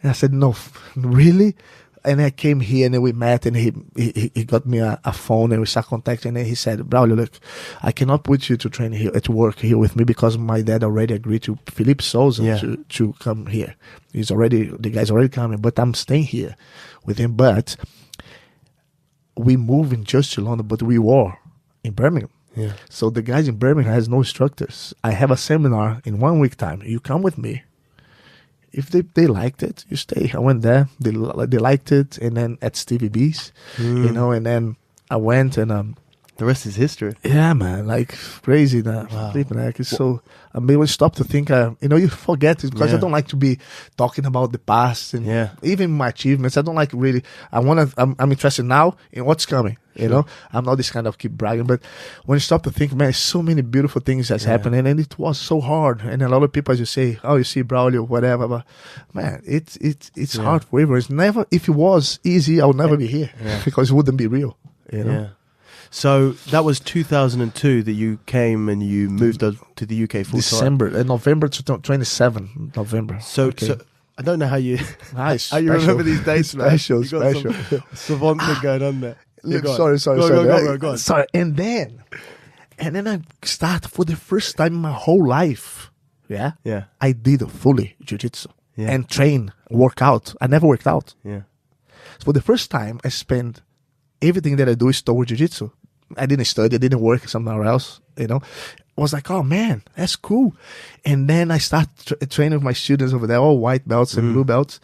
I said, no, really? And I came here, and then we met, and he got me a phone, and we started contacting, and then he said, Braulio, look, I cannot put you to train here, to work here with me, because my dad already agreed to Felipe Souza to come here. The guy's already coming, but I'm staying here with him. But we moved in just to London, but we were in Birmingham. Yeah. So the guys in Birmingham has no instructors. I have a seminar in 1 week time. You come with me. If they liked it, you stay. I went there. They liked it, and then at Stevie B's, you know, and then I went and the rest is history. yeah, man, like crazy. Wow. It's so. I mean, when you stop to think, you know, you forget it because I don't like to be talking about the past and even my achievements. I don't like really. I'm interested now in what's coming. You know, I'm not this kind of keep bragging, but when you stop to think, man, so many beautiful things that's happening, and it was so hard. And a lot of people, as you say, oh, you see Braulio, whatever, but man, it's hard forever. It's never. If it was easy, I would never be here because it wouldn't be real. You know. Yeah. So that was 2002 that you came and you moved to the UK full December, November 27 November. So I don't know how you remember these dates, man. Special. Savant thing going on there. Look, Go on. Sorry. And then I start for the first time in my whole life. Yeah. I did fully jiu-jitsu and work out. I never worked out. Yeah. So for the first time, I spent everything that I do is toward jiu-jitsu. I didn't study. I didn't work somewhere else. You know, I was like, oh man, that's cool. And then I start training with my students over there, all white belts and blue belts.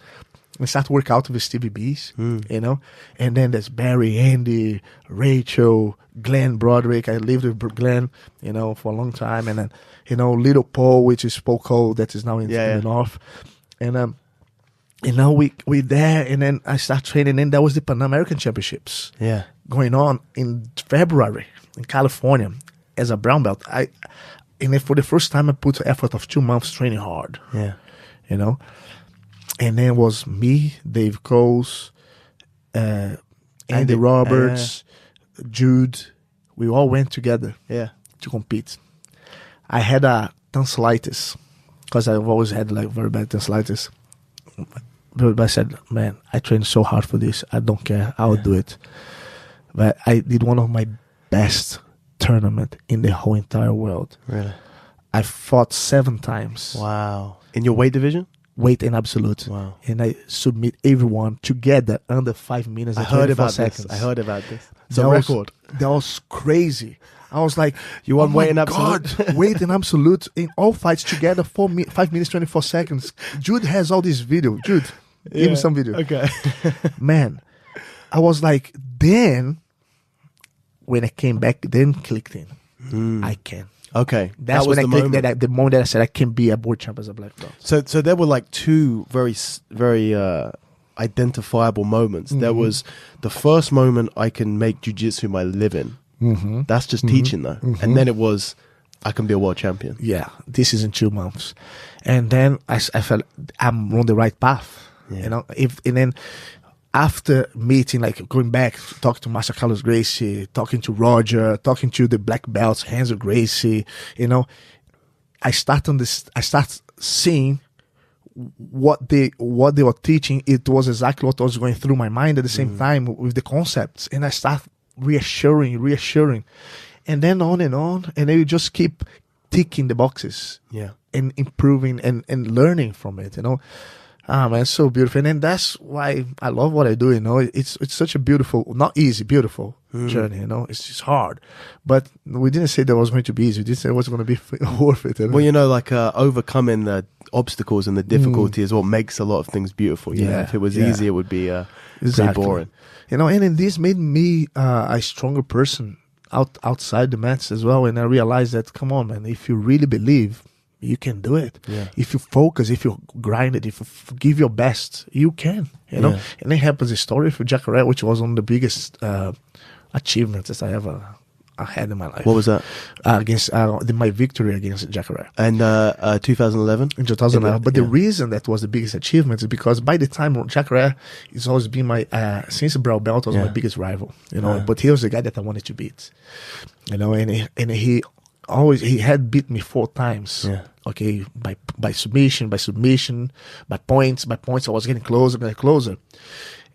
I start work out with Stevie B's, you know. And then there's Barry, Andy, Rachel, Glenn Broderick. I lived with Glenn, you know, for a long time. And then, you know, Little Paul, which is Paul Cole, that is now in the north. And now we there, and then I start training. And that was the Pan American Championships, going on in February in California as a brown belt. And then for the first time, I put an effort of 2 months training hard. Yeah, you know. And then it was me, Dave Coles, Andy Roberts, Jude. We all went together to compete. I had a tonsillitis because I've always had like very bad tonsillitis. But I said, man, I trained so hard for this. I don't care. I'll do it. But I did one of my best tournament in the whole entire world. Really? I fought 7 times. Wow. In your weight division? Weight and absolute. Wow. And I submit everyone together under 5 minutes. I heard about this. It's a record. That was crazy. I was like, you won weight and absolute? Weight and absolute in all fights together, 5 minutes, 24 seconds. Jude has all this video. Jude, give me some video. Okay. Man, I was like, then, when I came back, then clicked in. I can. Okay. That's when I clicked the moment that I said I can be a world champ as a black belt. So there were like 2 very, very identifiable moments. There was the first moment I can make jiu-jitsu my living. That's just teaching though. And then it was, I can be a world champion. Yeah, this is in 2 months. And then I felt I'm on the right path. You know, and then after meeting, like going back, talking to Master Carlos Gracie, talking to Roger, talking to the black belts, Hanzo Gracie, you know, I start seeing what they were teaching. It was exactly what was going through my mind at the same time with the concepts. And I start reassuring, and then on, and then you just keep ticking the boxes, and improving and learning from it, you know. Man, it's so beautiful, and then that's why I love what I do. You know, it's such a beautiful, not easy, beautiful journey. You know, it's just hard, but we didn't say that was going to be easy. We didn't say it was going to be worth it. You know? Well, you know, like overcoming the obstacles and the difficulty is what makes a lot of things beautiful. You know, if it was easy, it would be pretty boring. You know, and this made me a stronger person outside the mats as well. And I realized that, come on, man, if you really believe, you can do it. If you focus, if you grind it, if you give your best, you can. You know, and it happens a story for Jacare, which was one of the biggest achievements that I ever had in my life. What was that? Against my victory against Jacare. And 2011? In 2011. But the reason that was the biggest achievement is because by the time Jacare has always been my, since Brown Belt was my biggest rival, you know, but he was the guy that I wanted to beat, you know, and he had beat me 4 times. Okay, by submission, by points. I was getting closer.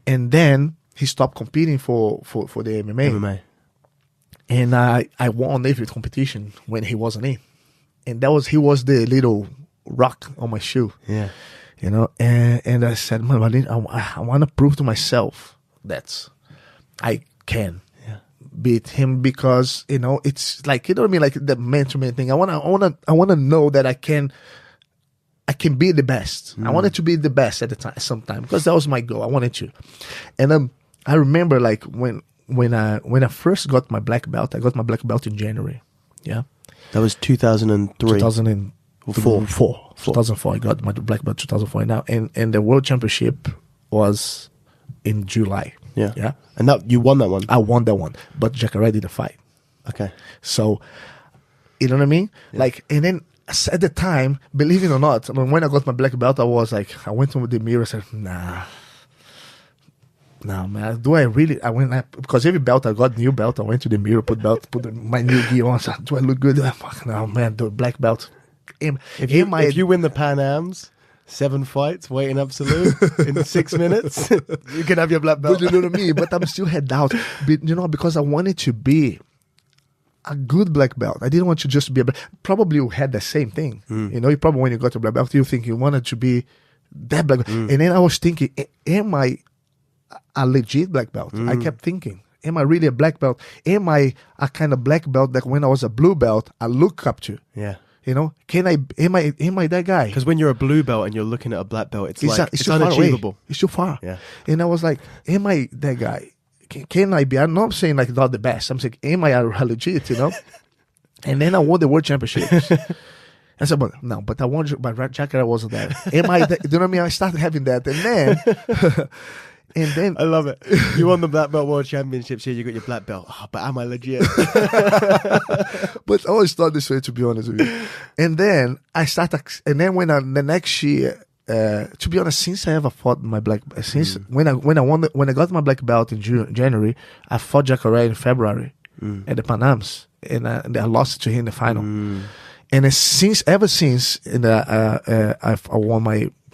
And then he stopped competing for the MMA. And I won every competition when he wasn't in. And he was the little rock on my shoe. You know, and I said, man, I want to prove to myself that I can beat him because, you know, it's like, you know what I mean? Like the man-to-man thing. I wanna know that I can be the best. I wanted to be the best at the time, sometime, because that was my goal. I wanted to. And I remember like when I first got my black belt, I got my black belt in January. Yeah. That was 2003. 2004. I got my black belt 2004 now. And the world championship was in July. Yeah. Yeah. And that you won that one? I won that one. But Jacare didn't fight. Okay. So, you know what I mean? Yeah. Like, and then at the time, believe it or not, when I got my black belt, I was like, I went to the mirror and said, nah, man, do I really? Because every belt I got, new belt, I went to the mirror, put my new gear on. So, do I look good? Fuck no, man, the black belt. If you win the Pan Ams, 7 fights, weight in absolute in 6 minutes, you can have your black belt. But you know what I mean? But I'm still had doubt, you know, because I wanted to be a good black belt. I didn't want to just be a black. Probably you had the same thing. You know, you probably when you got a black belt, you think you wanted to be that black belt. And then I was thinking, am I a legit black belt? I kept thinking, am I really a black belt? Am I a kind of black belt that when I was a blue belt, I look up to? Yeah. You know, am I that guy? Because when you're a blue belt and you're looking at a black belt, it's unachievable. It's too far. Yeah. And I was like, am I that guy? Can I be? I'm not saying like not the best. I'm saying, am I a legit? You know. And then I won the world championships. I said, but I won. But Jacare wasn't that. Am I? You know what I mean? I started having that, and then I love it. You won the black belt world championships here. You got your black belt. Oh, but am I legit? But I always thought this way, to be honest with you. And then I started. And then when the next year. To be honest, since I ever fought my black, when I got my black belt in January, I fought Jacare in February at the Pan Ams, and I lost to him in the final. And ever since,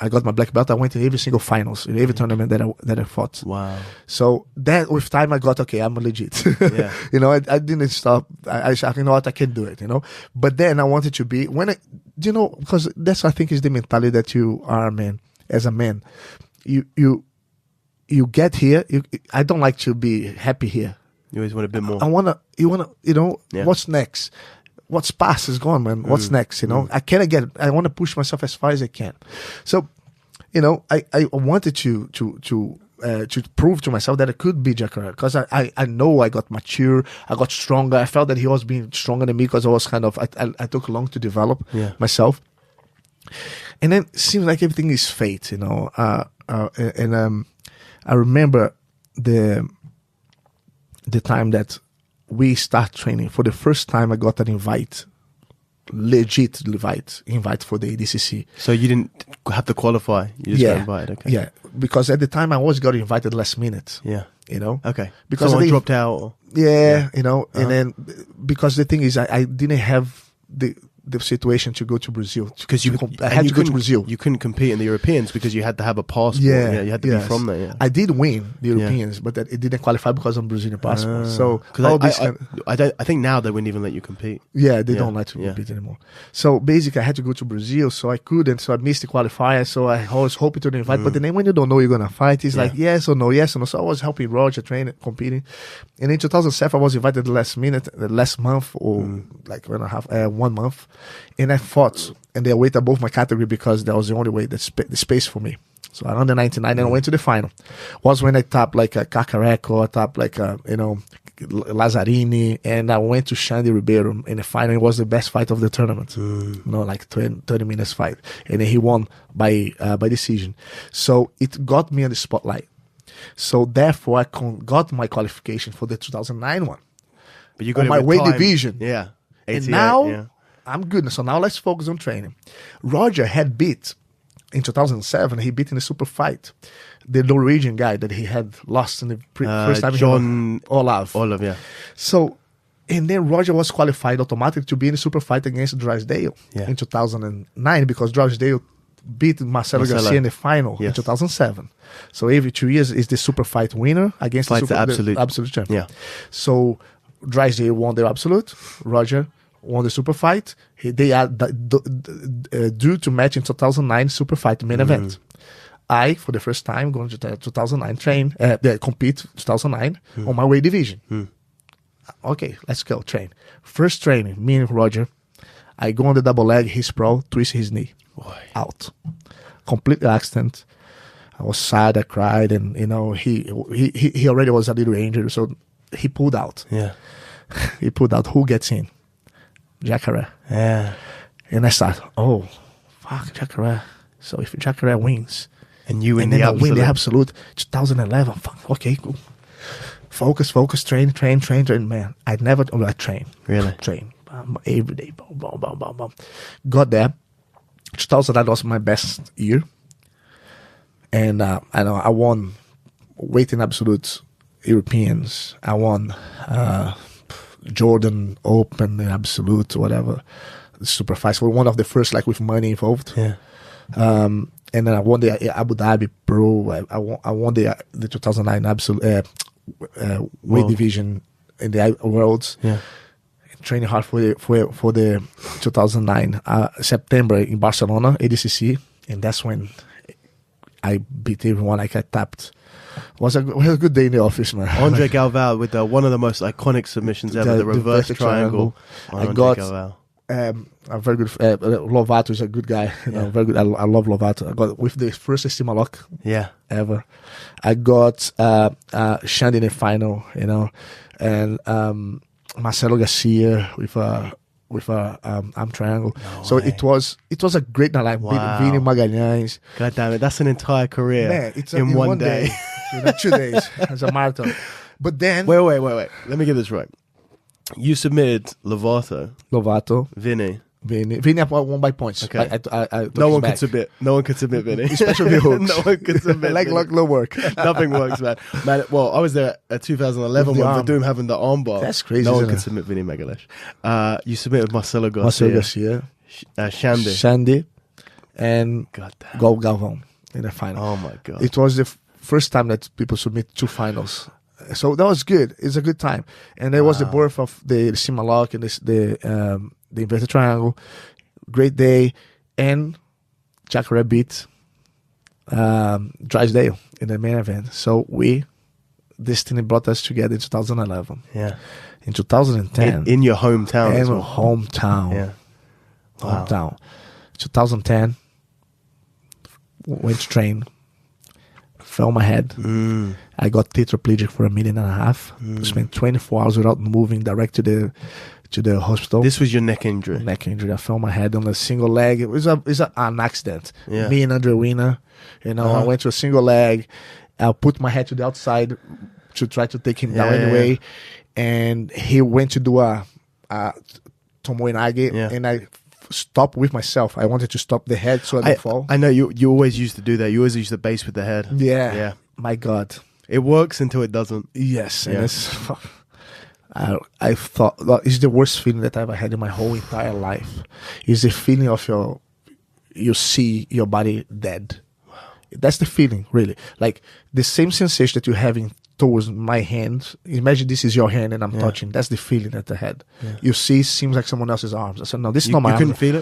I got my black belt. I went to every single finals, in every tournament that I fought. Wow! So that with time, I got okay. I'm legit. Yeah. You know, I didn't stop. I you know what, I can do it. You know, but then I wanted to be you know, because that's I think is the mentality that you are, man. As a man, you get here. I don't like to be happy here. You always want a bit more. You know, what's next? What's past is gone, man. What's next? You know, I want to push myself as far as I can. So, you know, I wanted to prove to myself that I could be Jacare, because I know I got mature, I got stronger. I felt that he was being stronger than me because I was kind of I took long to develop myself. And then it seems like everything is fate, you know. I remember the time that we start training. For the first time, I got an legit invite for the ADCC. So you didn't have to qualify? You just got invited? Okay. Yeah, because at the time, I always got invited last minute. Yeah. You know? Okay. Because someone dropped out? Or? Yeah, you know, and then, because the thing is, I didn't have the situation to go to Brazil, because I had to go to Brazil. You couldn't compete in the Europeans because you had to have a passport. Yeah, you had to be from there. Yeah. I did win the Europeans, but it didn't qualify because of Brazilian passport. So I think now they wouldn't even let you compete. Yeah, they don't like to compete anymore. So basically, I had to go to Brazil, so I couldn't. So I missed the qualifier. So I was hoping to invite, but then when you don't know you're gonna fight, it's like yes or no. So I was helping Roger training, competing, and in 2007 I was invited the last month, or like 1 month. And I fought, and they weight above my category because that was the only way the space for me. So I under 99, and I went to the final. Was when I tapped like a Cacareco, I tapped like Lazzarini, and I went to Xande Ribeiro in the final. It was the best fight of the tournament. You know, like 30 minutes fight, and then he won by decision. So it got me on the spotlight. So therefore, I got my qualification for the 2009 one. But you got on my weight division. Yeah. And now I'm good. So now let's focus on training. Roger had beat in 2007. He beat in a super fight the Norwegian guy that he had lost in the first time. John Olav. Yeah. So, and then Roger was qualified automatically to be in a super fight against Drysdale in 2009, because Drysdale beat Marcelo Garcia in the final in 2007. So every 2 years is the super fight winner against the absolute champion. Yeah. So Drysdale won the absolute. Roger won the super fight. They are due to match in 2009 super fight main event. I, for the first time, going to 2009 compete 2009 on my weight division. Okay, let's go train. First training, me and Roger, I go on the double leg, he sprawl, twist his knee, out, complete accident. I was sad, I cried, and he already was a little injured, so he pulled out. Yeah, he pulled out. Who gets in? Jacare. Yeah, and I start. Oh, fuck, Jacare. So if Jacare wins, and you win then the I win the absolute. absolute, 2011. Fuck. Okay, cool. Focus, train. Man, I never train. Really? Train. Every day. Boom. Got there. 2009 was my best year. And I won weight in absolute Europeans. I won Jordan Open in absolute, whatever. Super fast. We're one of the first, with money involved. Yeah. And then I won the Abu Dhabi Pro. I won the 2009 absolute weight division in the Worlds. Yeah. Training hard for the 2009 September in Barcelona ADCC, and that's when I beat everyone. I tapped. It was a good day in the office, man. Andre Galvao with one of the most iconic submissions ever, the reverse triangle. I got a very good. Lovato is a good guy. Very good. I love Lovato. I got with the first Estima lock. Yeah. Ever. I got Shandy in the final. And Marcelo Garcia with a arm triangle. So it was a great night. Like Vini Magalhães. God damn it, that's an entire career. Man, it's in one day. 2 days as a marathon. But then wait. Let me get this right. You submitted Lovato, Vini. Vini won by points. Okay. I no one could submit. No one could submit Vini. Especially hooks. No one could submit. Like no work. Nothing works, man. Well, I was there at 2011 when Verdum having the armbar. That's crazy. No one could submit Vini Magalhães. You submitted Marcelo Garcia. Shandy, and Galvão in the final. Oh my god! It was the first time that people submit 2 finals. So that was good. It's a good time, and it was the birth of the Estima lock and the inverted triangle. Great day, and Jacare beat Drysdale in the main event. So destiny brought us together in 2011. Yeah, in 2010 in your hometown. In my hometown. Yeah, hometown. 2010 went to train. Fell my head. I got tetraplegic for 1.5 million. Spent 24 hours without moving, direct to the hospital. This was your neck injury. Neck injury. I fell my head on a single leg. It was an accident. Yeah. Me and Andre Wiener, I went to a single leg. I put my head to the outside to try to take him down anyway, and he went to do a tomoe-nage, and I stop with myself. I wanted to stop the head so I didn't fall. I know you always used to do that. You always use the base with the head. Yeah. My God. It works until it doesn't. Yes. Yeah. I thought it's the worst feeling that I've ever had in my whole entire life. It's the feeling of you see your body dead. Wow. That's the feeling, really. Like the same sensation that you're having towards my hand. Imagine this is your hand and I'm touching. That's the feeling that I had. Yeah. You see, seems like someone else's arms. I said, no, this is not my arm. You couldn't feel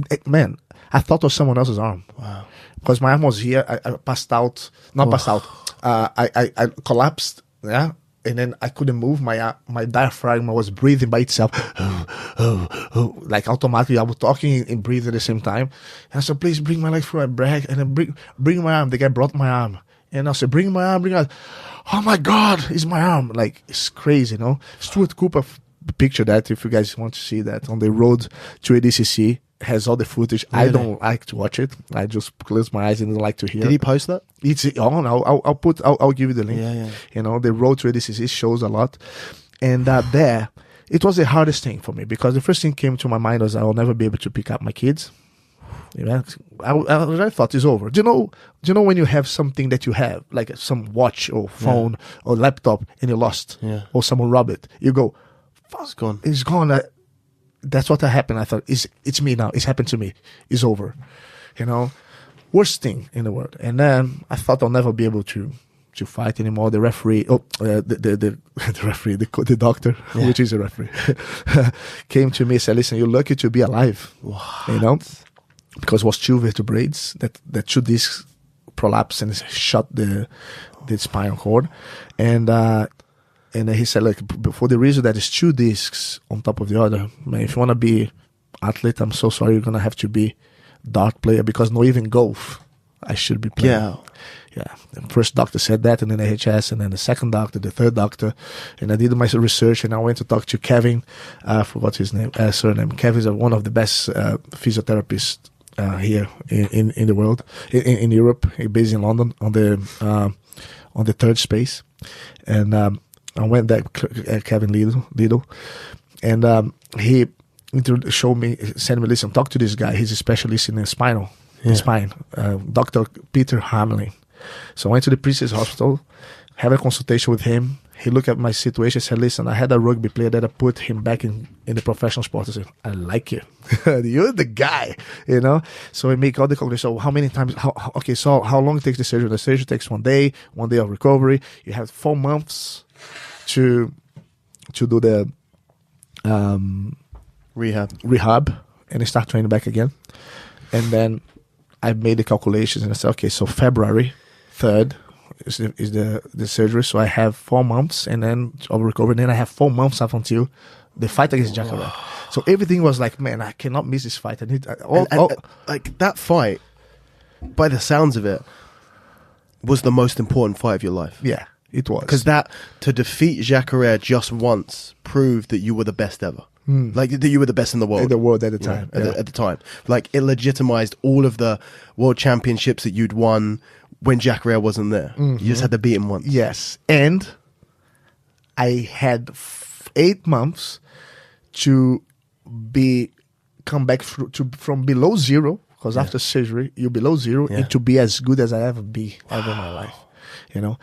it? Man, I thought it was someone else's arm. Wow. Because my arm was here. I passed out. Not passed out. I collapsed. Yeah. And then I couldn't move. My diaphragm was breathing by itself. Like automatically, I was talking and breathing at the same time. And I said, please bring my leg through my bag. And then bring my arm. The guy brought my arm. And I said, bring my arm. Oh my God, it's my arm. Like, it's crazy, Stuart Cooper picture that if you guys want to see that on the road to ADCC. Has all the footage. Really? I don't like to watch it. I just close my eyes and don't like to hear. Did he post that? It's I'll give you the link. Yeah. The road to ADCC shows a lot, and there it was the hardest thing for me because the first thing came to my mind was I will never be able to pick up my kids. I thought it's over. Do you know when you have something that you have like some watch or phone or laptop and you lost or someone robbed it? You go, fuck, it's gone. It's gone. That's what happened. I thought, it's me now. It's happened to me. It's over. Worst thing in the world. And then I thought I'll never be able to fight anymore. The referee, the referee, the doctor, which is a referee, came to me and said, listen, you're lucky to be alive. What? Because it was 2 vertebrae that 2 discs prolapsed and shot the spinal cord. And And then he said, like, for the reason that it's 2 discs on top of the other, man, if you want to be athlete, I'm so sorry, you're going to have to be dart player, because not even golf I should be playing. Yeah. The first doctor said that, and then the HS, and then the second doctor, the third doctor. And I did my research, and I went to talk to Kevin. I forgot his name, surname. Kevin is one of the best physiotherapists here in the world, in Europe. He's based in London on the third space. And I went there, Kevin Lidl, and he showed me, sent me, listen, talk to this guy. He's a specialist in the spine, Dr. Peter Hamelin. So I went to the Princess Hospital, have a consultation with him. He looked at my situation, said, listen, I had a rugby player that I put him back in the professional sport. I said, I like you. You're the guy, you know? So we make all the calculations. So how many times, so how long takes the surgery? The surgery takes 1 day of recovery. You have 4 months to do the rehab and start training back again. And then I made the calculations and I said, okay, so February 3rd is the surgery. So I have 4 months and then of recovery. Then I have 4 months up until the fight against Jacare. So everything was like, man, I cannot miss this fight. I need like that fight, by the sounds of it, was the most important fight of your life. Yeah, it was. Because to defeat Jacare just once proved that you were the best ever. Like that you were the best in the world. In the world at the time. At the time. Like it legitimized all of the world championships that you'd won when Jacare wasn't there. You just had to beat him once. Yes. And I had 8 months to come back from below zero, because after surgery you're below zero, and to be as good as I ever in my life. You know?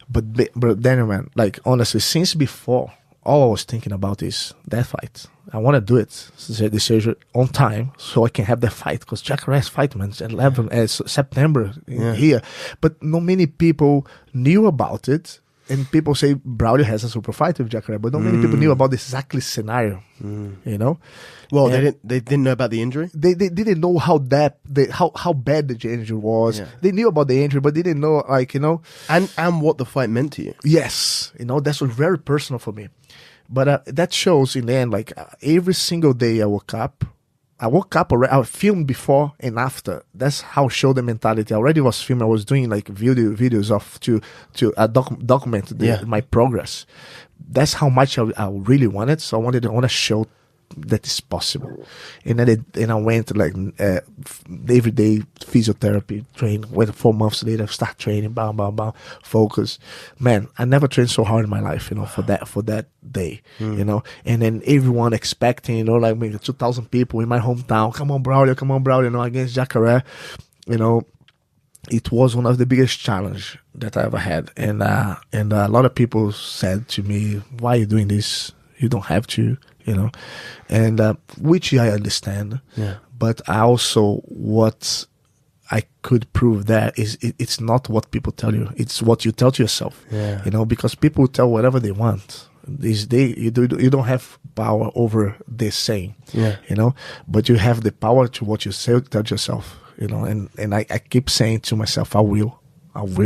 But then, man, like honestly, since before, all I was thinking about is that fight. I want to do it, the surgery, on time, so I can have that fight. Because Jacare's fight, man, 11 September here. But not many people knew about it. And people say Braulio has a super fight with Jacare, but not many people knew about this exactly scenario. You know, well, they didn't know about the injury. They didn't know how bad the injury was. Yeah. They knew about the injury, but they didn't know, like, you know, and what the fight meant to you. Yes, you know, that was very personal for me. But that shows in the end, like every single day I woke up already. I filmed before and after. That's how I showed the mentality. I already was filming. I was doing like videos to document my progress. That's how much I really wanted. So I want to show that is possible. And then I went like every day physiotherapy, train. Went 4 months later, start training, focus. Man, I never trained so hard in my life, you know, for that day, you know. And then everyone expecting, you know, like maybe 2,000 people in my hometown. Come on, Braulio, you know, against Jacare, you know. It was one of the biggest challenge that I ever had, and a lot of people said to me, "Why are you doing this? You don't have to." You know, and which I understand, but I also, what I could prove that is it's not what people tell you, it's what you tell to yourself. You know, because people tell whatever they want. You don't have power over this saying. You know, but you have the power to what you say, tell yourself. You know, and I keep saying to myself, I will. And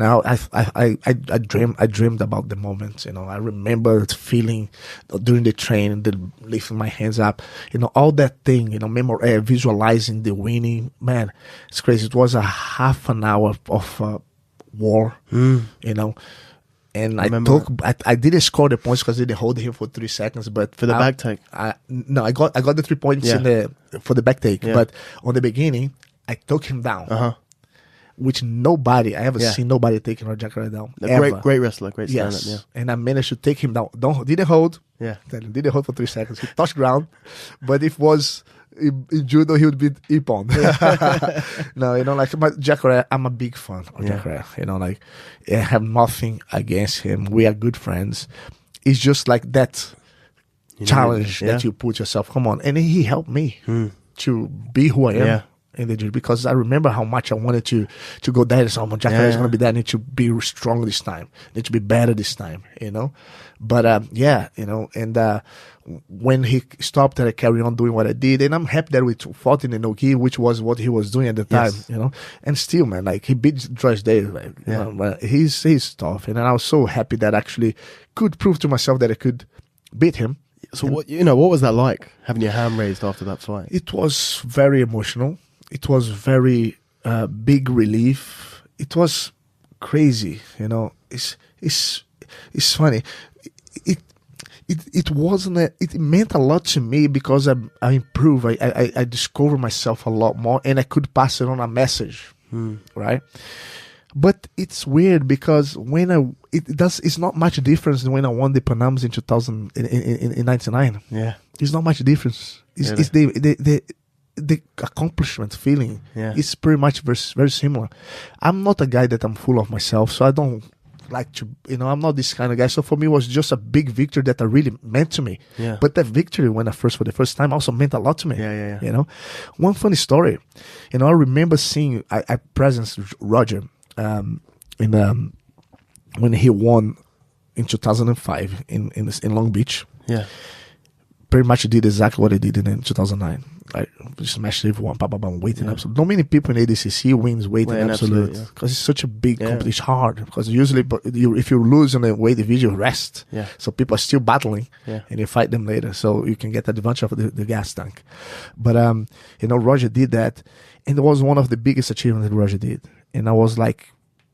I dreamed about the moment. You know, I remember feeling during the training, lifting my hands up, you know, all that thing, you know, visualizing the winning. Man, it's crazy. It was a half an hour of war, you know. And I didn't score the points because I didn't hold him for 3 seconds, but for the back take, I got the 3 points for the back take. But on the beginning, I took him down. Which I ever seen nobody taking our Jacare down. Great wrestler, great stand-up. Yeah. And I managed to take him down. Didn't hold. Didn't hold for 3 seconds. He touched ground, but if was in judo, he would be ippon. No, you know, like, but Jacare, I'm a big fan of Jacare. You know, like, I have nothing against him. We are good friends. It's just like that challenge that you put yourself. Come on, and he helped me to be who I am. in the gym, because I remember how much I wanted to go there. So Jack is going to be there. I need to be strong this time. I need to be better this time, you know. But and when he stopped, I carried on doing what I did, and I'm happy that we fought in the no-gi, which was what he was doing at the time, you know. And still, man, like, he beat Joyce Day, like, you know, but he's tough, and I was so happy that I actually could prove to myself that I could beat him. So what was that like, having your hand raised after that fight? It was very emotional. It was very big relief. It was crazy, you know. It's funny. It wasn't. It meant a lot to me because I improved. I discovered myself a lot more, and I could pass it on a message, right? But it's weird because it's not much difference than when I won the Panams in 99. Yeah, it's not much difference. It's the accomplishment feeling. Yeah, it's pretty much very similar. I'm not a guy that I'm full of myself, so I don't like to, you know, I'm not this kind of guy. So for me, it was just a big victory that really meant to me. Yeah. But that victory for the first time also meant a lot to me. Yeah. You know, one funny story, you know, I remember seeing I presenced Roger when he won in 2005 in Long Beach. Yeah. Pretty much did exactly what he did in 2009. Like, smash everyone, weighting absolute. Not many people in ADCC wins weighting absolute, because it's such a big competition. It's hard because usually, if you lose in the weight division, you rest. Yeah. So people are still battling, and you fight them later, so you can get advantage of the gas tank. But you know, Roger did that, and it was one of the biggest achievements that Roger did. And I was like,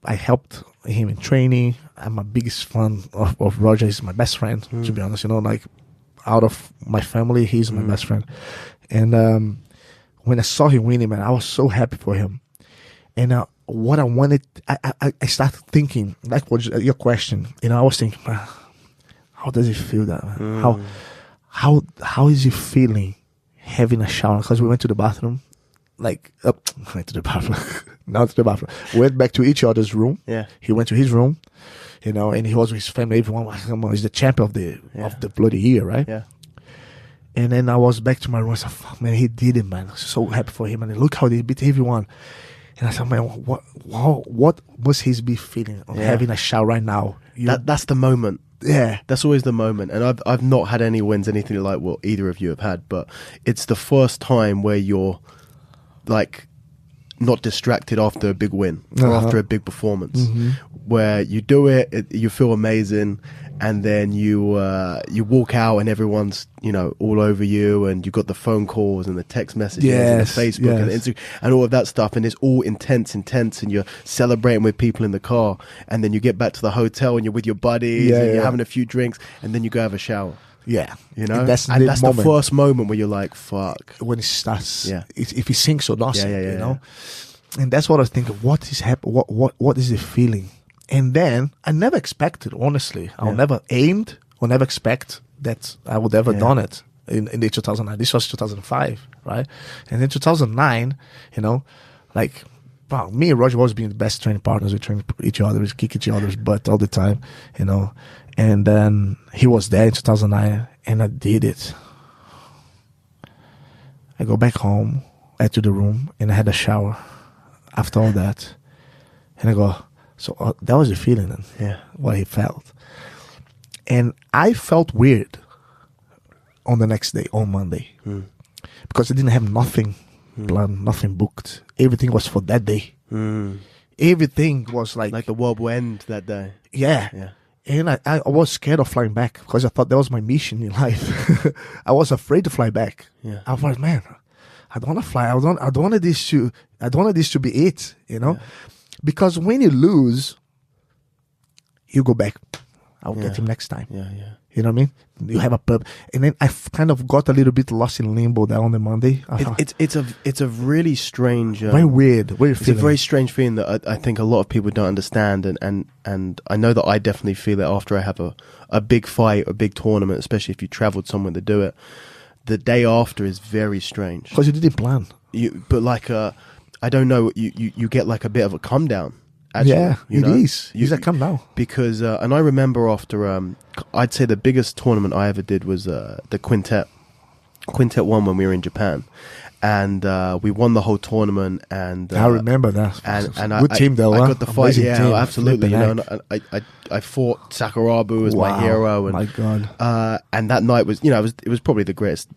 I helped him in training. I'm a biggest fan of Roger. He's my best friend, to be honest. You know, like, out of my family, he's my best friend. And when I saw him winning, man, I was so happy for him. And what I wanted, I started thinking, like what your question, you know, I was thinking, how does he feel that, man? How is he feeling having a shower? Because we went to the bathroom, like, went to the bathroom, not to the bathroom. We went back to each other's room. Yeah. He went to his room, you know, and he was with his family. Everyone was, he's the champion of the bloody year, right? Yeah. And then I was back to my room. I said, fuck, man, he did it, man. So happy for him. And look how they beat everyone. And I said, man, what must he be feeling of having a shower right now? That's the moment. Yeah. That's always the moment. And I've not had any wins, anything like what either of you have had, but it's the first time where you're, like, not distracted after a big win or after a big performance, where you do it, you feel amazing, and then you walk out and everyone's, you know, all over you, and you've got the phone calls and the text messages and the Facebook and the Instagram and all of that stuff, and it's all intense, and you're celebrating with people in the car, and then you get back to the hotel and you're with your buddies and you're having a few drinks, and then you go have a shower. Yeah, you know, that's the first moment where you're like, "Fuck!" When it starts, if he sinks or doesn't, you know. And that's what I was thinking. What is happening? What is he feeling? And then I never expected, honestly. I never aimed or never expect that I would ever done it in the 2009. This was 2005, right? And in 2009, you know, like, wow, me and Roger was being the best training partners. We trained each other, we kick each other's butt all the time, you know. And then he was there in 2009, and I did it. I go back home, to the room, and I had a shower after all that. And I go, so that was the feeling then, what he felt. And I felt weird on the next day, on Monday, because I didn't have nothing planned, nothing booked. Everything was for that day. Everything was like the world will end that day. Yeah. And I was scared of flying back because I thought that was my mission in life. I was afraid to fly back. Yeah. I was, man, I don't want to fly. I don't want this to be it, you know? Yeah. Because when you lose, you go back. I'll get him next time. Yeah. You know what I mean? You have a pub, and then I kind of got a little bit lost in limbo there on the Monday. It's a really strange, very weird feeling. It's a very strange feeling that I think a lot of people don't understand, and I know that I definitely feel it after I have a big fight, a big tournament, especially if you travelled somewhere to do it. The day after is very strange because you didn't plan. But like I don't know, you get like a bit of a come down. Actually, yeah, it is. It's a come down. Because, and I remember after, I'd say the biggest tournament I ever did was the Quintet Quintet 1 when we were in Japan. And we won the whole tournament. And I remember that. And good team though. I got the fight. Amazing team. Absolutely. You know, and I fought Sakurabu as my hero. And, my God. And that night was, you know, it was probably the greatest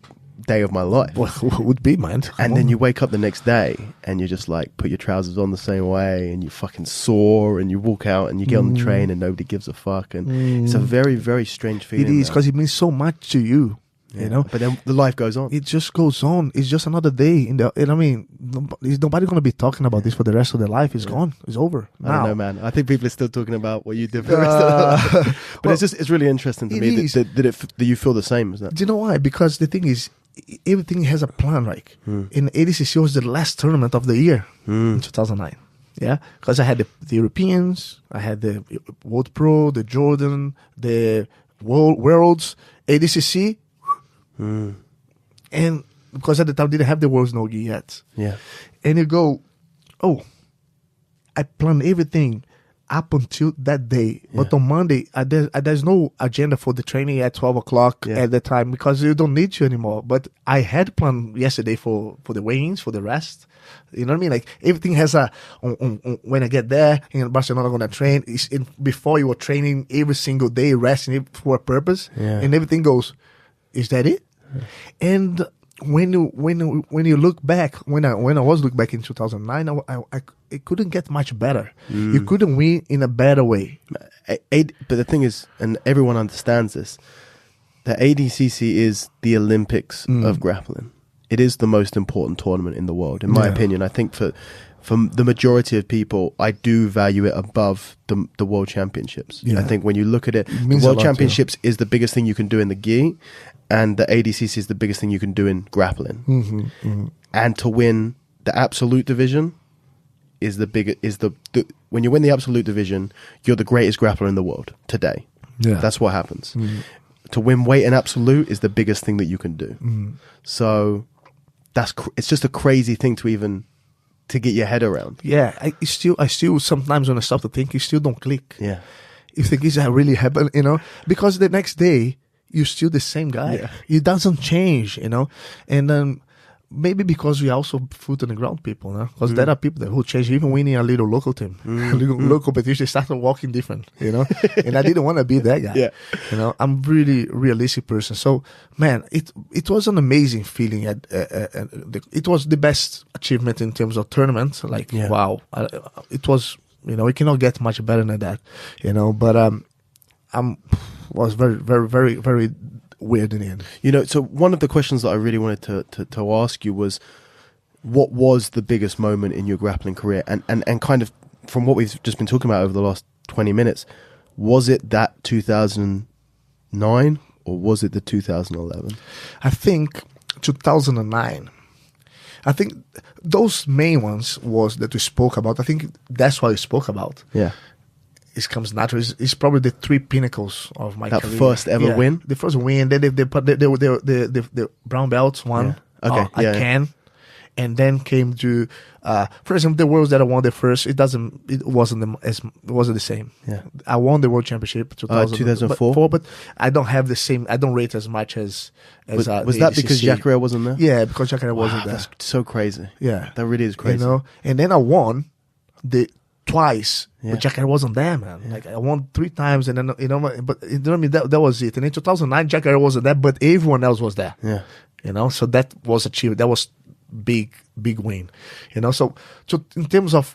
day of my life. Well, would be, man. And then you wake up the next day and you just like put your trousers on the same way and you fucking sore and you walk out and you get on the train and nobody gives a fuck. And it's a very, very strange feeling. It is, because it means so much to you. You know, but then the life goes on. It just goes on. It's just another day in the. And I mean, nobody's gonna be talking about this for the rest of their life. It's gone. It's over. I don't know, man. I think people are still talking about what you did for the rest of their life. But it's really interesting to me that you feel the same. Is that? Do you know why? Because the thing is, everything has a plan. Like in ADCC was the last tournament of the year in 2009. Yeah, because I had the Europeans, I had the World Pro, the Jordan, the Worlds, ADCC. And because at the time didn't have the World's Nogi yet. Yeah. And you go, oh, I planned everything up until that day. Yeah. But on Monday, there's no agenda for the training at 12 o'clock at the time because you don't need to anymore. But I had planned yesterday for the weigh-ins, for the rest. You know what I mean? Like everything has when I get there in Barcelona, I'm going to train. Before you were training every single day, resting for a purpose. Yeah. And everything goes, is that it? Yeah. And when you look back, when I was looking back in 2009, I couldn't get much better. You couldn't win in a better way. But the thing is, and everyone understands this, the ADCC is the Olympics of grappling. It is the most important tournament in the world, in my opinion. I think for the majority of people, I do value it above the World Championships. Yeah. I think when you look at it, the World Championships is the biggest thing you can do in the gi, and the ADCC is the biggest thing you can do in grappling. And to win the absolute division is when you win the absolute division, you're the greatest grappler in the world today. Yeah. That's what happens. To win weight in absolute is the biggest thing that you can do. So it's just a crazy thing to get your head around. Yeah, I still sometimes when I stop to think, it still don't click. Yeah, you think, is that really happen? You know, because the next day you're still the same guy. Yeah. It doesn't change. You know, and maybe because we also foot on the ground people, no? Because there are people who change, even winning a little local team, a little local competition, they started walking different. You know, and I didn't want to be that guy. Yeah, you know, I'm really realistic person. So man, it was an amazing feeling. It was the best achievement in terms of tournament. Like wow, it was. You know, it cannot get much better than that. You know, but was very, very, very, very weird in the end. You know, so one of the questions that I really wanted to ask you was, what was the biggest moment in your grappling career? And kind of from what we've just been talking about over the last 20 minutes, was it that 2009 or was it the 2011? I think 2009. I think those main ones was that we spoke about. I think that's what we spoke about. Yeah. It comes natural. It's probably the three pinnacles of my career. That first ever win? The first win. Then the brown belts won. Yeah. Okay. I can. And then came to, for example, the worlds that I won the first. It wasn't the same. Yeah. I won the world championship 2004, but I don't have the same. I don't rate as much as. Was that ADCC. Because Jacare wasn't there? Yeah, because Jacare wasn't there. That's so crazy. Yeah, that really is crazy. You know, and then I won twice, but Jacare wasn't there, man. Yeah. Like I won 3 times, and then but you know what I mean. That was it. And in 2009, Jacare wasn't there, but everyone else was there. Yeah, you know, so that was achieved. That was big win. You know, so in terms of.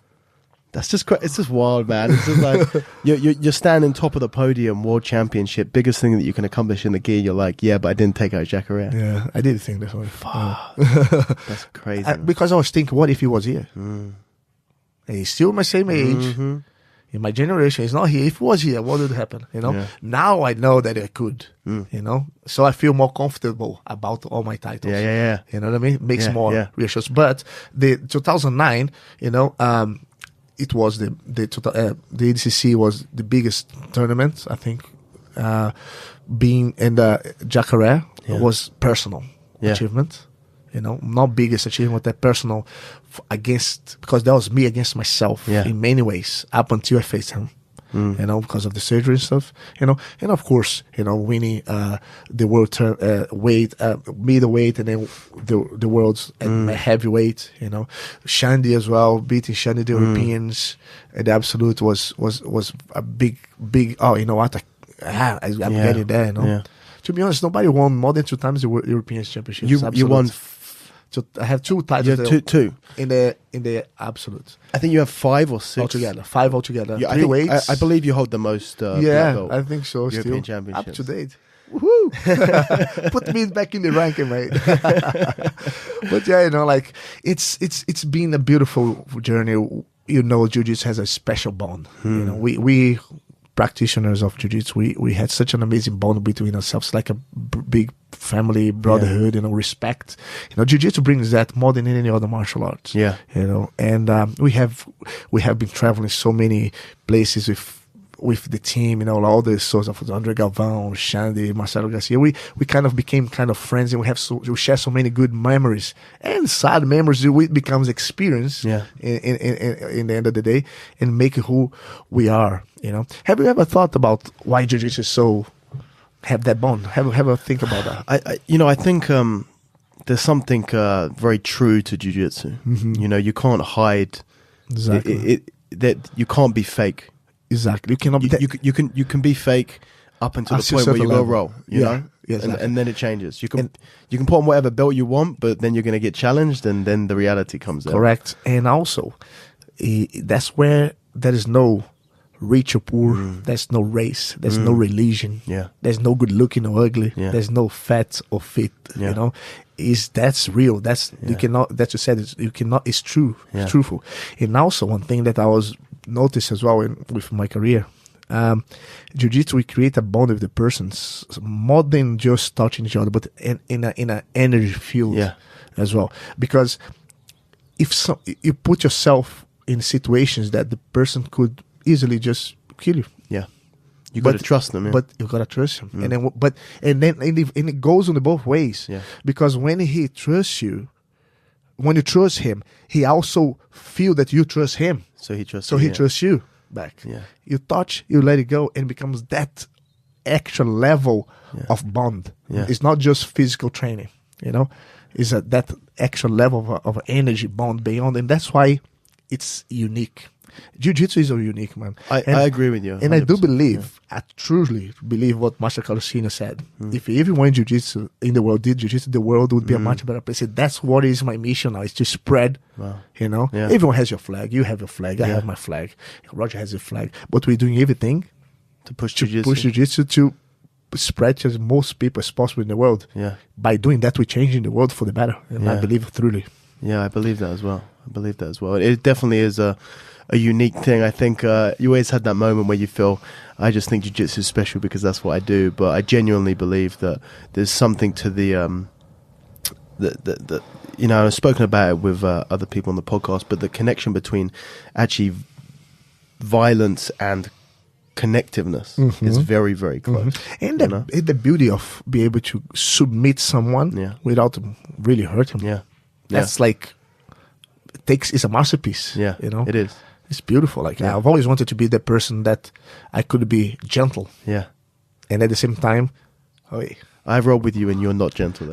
It's just wild, man. It's just like you're standing top of the podium, world championship, biggest thing that you can accomplish in the gi. You're like, yeah, but I didn't take out Jacare. Yeah, I did think this one. That's crazy. Because I was thinking, what if he was here? And he's still my same age. In my generation, he's not here. If he was here, what would happen? You know. Now I know that I could. You know, so I feel more comfortable about all my titles. Yeah. You know what I mean? Makes more reassurance. But the 2009, you know. It was the ADCC was the biggest tournament, I think. Being in the Jacare was personal achievement, you know, not biggest achievement, that personal because that was me against myself in many ways up until I faced him. you know, because of the surgery and stuff, you know. And of course, you know, winning the world weight, middleweight, and then the world's heavyweight, you know. Shandy as well, beating Shandy, the Europeans, and the absolute was a big. Oh, you know what? I'm getting there, you know. Yeah. To be honest, nobody won more than 2 times the European Championships. You won. So I have 2 titles. Yeah, two in the absolute. I think you have 5 or 6 altogether. 5 altogether. Yeah, 3 weights. I believe you hold the most. Black belt I think so. European still Championships. up to date. Woohoo! Put me back in the ranking, mate. But yeah, you know, like it's been a beautiful journey. You know, Jiu-Jitsu has a special bond. You know, we practitioners of Jiu-Jitsu, we had such an amazing bond between ourselves, like a big family brotherhood, you know, respect. You know, Jiu-Jitsu brings that more than any other martial arts. Yeah, you know, and we have been traveling so many places with the team, you know, all the sorts of Andre Galvão, Shandy, Marcelo Garcia. We kind of became kind of friends, and we share so many good memories and sad memories. It becomes experience in the end of the day, and make who we are. You know, have you ever thought about why Jiu-Jitsu is so have that bond? Have a think about that? I think there's something very true to Jiu-Jitsu. You know, you can't hide exactly that you can't be fake. Exactly, you cannot. You can be fake up until the point where you go roll. You know, exactly. and then it changes. You can put on whatever belt you want, but then you're going to get challenged, and then the reality comes in. Correct, and also that's where there is no rich or poor. There's no race. There's no religion. Yeah. There's no good looking or ugly. Yeah. There's no fat or fit. Yeah. You know, that's real. You cannot. That you said you cannot. It's true. Yeah. It's truthful. And also one thing that I was noticed as well with my career, Jiu-Jitsu, we create a bond with the persons more than just touching each other, but in an energy field as well. Because if you put yourself in situations that the person could easily just kill you. Yeah, you got to trust them. Yeah. But you gotta trust him, and then it goes on both ways. Yeah. Because when he trusts you, when you trust him, he also feel that you trust him. So he trusts. He trusts you back. Yeah. You touch, you let it go, and it becomes that extra level of bond. Yeah. It's not just physical training. You know, it's that extra level of energy bond beyond, and that's why it's unique. Jiu-Jitsu is so unique, man. I agree with you. 100%. And I do believe, I truly believe what Master Carlos Senior said. If everyone in Jiu-Jitsu in the world did Jiu-Jitsu, the world would be a much better place. And that's what is my mission now, is to spread, you know. Yeah. Everyone has your flag. You have your flag. I have my flag. Roger has his flag. But we're doing everything to push Jiu-Jitsu. Jiu-Jitsu to spread to as most people as possible in the world. Yeah. By doing that, we're changing the world for the better. And I believe truly. Yeah, I believe that as well. It definitely is a unique thing. I think you always had that moment where you feel, I just think Jiu-Jitsu is special because that's what I do. But I genuinely believe that there's something to the you know, I've spoken about it with other people on the podcast, but the connection between actually violence and connectiveness is very, very close. And the beauty of being able to submit someone without really hurting him. That's like, it's a masterpiece. Yeah, you know, it is. It's beautiful. Like I've always wanted to be the person that I could be gentle. Yeah, and at the same time, I've rolled with you and you're not gentle.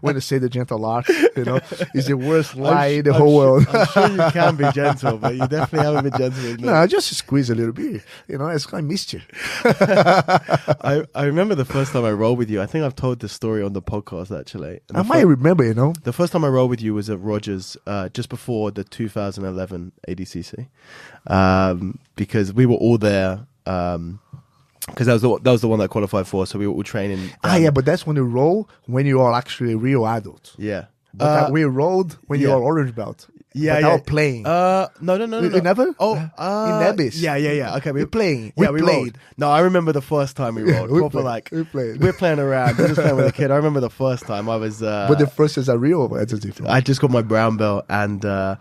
When you say the gentle art, you know, is the worst lie in the whole world. I'm sure you can be gentle, but you definitely haven't been gentle with me. No, I just squeeze a little bit. You know, I missed you. I remember the first time I rolled with you. I think I've told this story on the podcast, actually. I might remember, you know. The first time I rolled with you was at Rogers, just before the 2011 ADCC. Because we were all there... because that was the one that I qualified for, so we were all training. But that's when you roll when you are actually a real adult. Yeah, but we rolled when you are orange belt. Yeah, playing. No. You never? Oh, in Abyss. Yeah. Okay, we're playing. We played. Rolled. No, I remember the first time we rolled. We played. We're playing around. We're just playing with a kid. I remember the first time I was. But the first is a real entity. I just got my brown belt, and I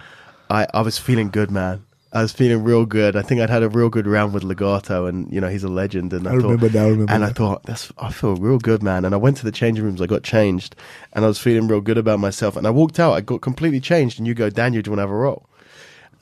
was feeling good, man. I was feeling real good. I think I'd had a real good round with Legato, and you know he's a legend. And I remember that. I thought, I feel real good, man. And I went to the changing rooms. I got changed, and I was feeling real good about myself. And I walked out. I got completely changed. And you go, Daniel, do you want to have a roll?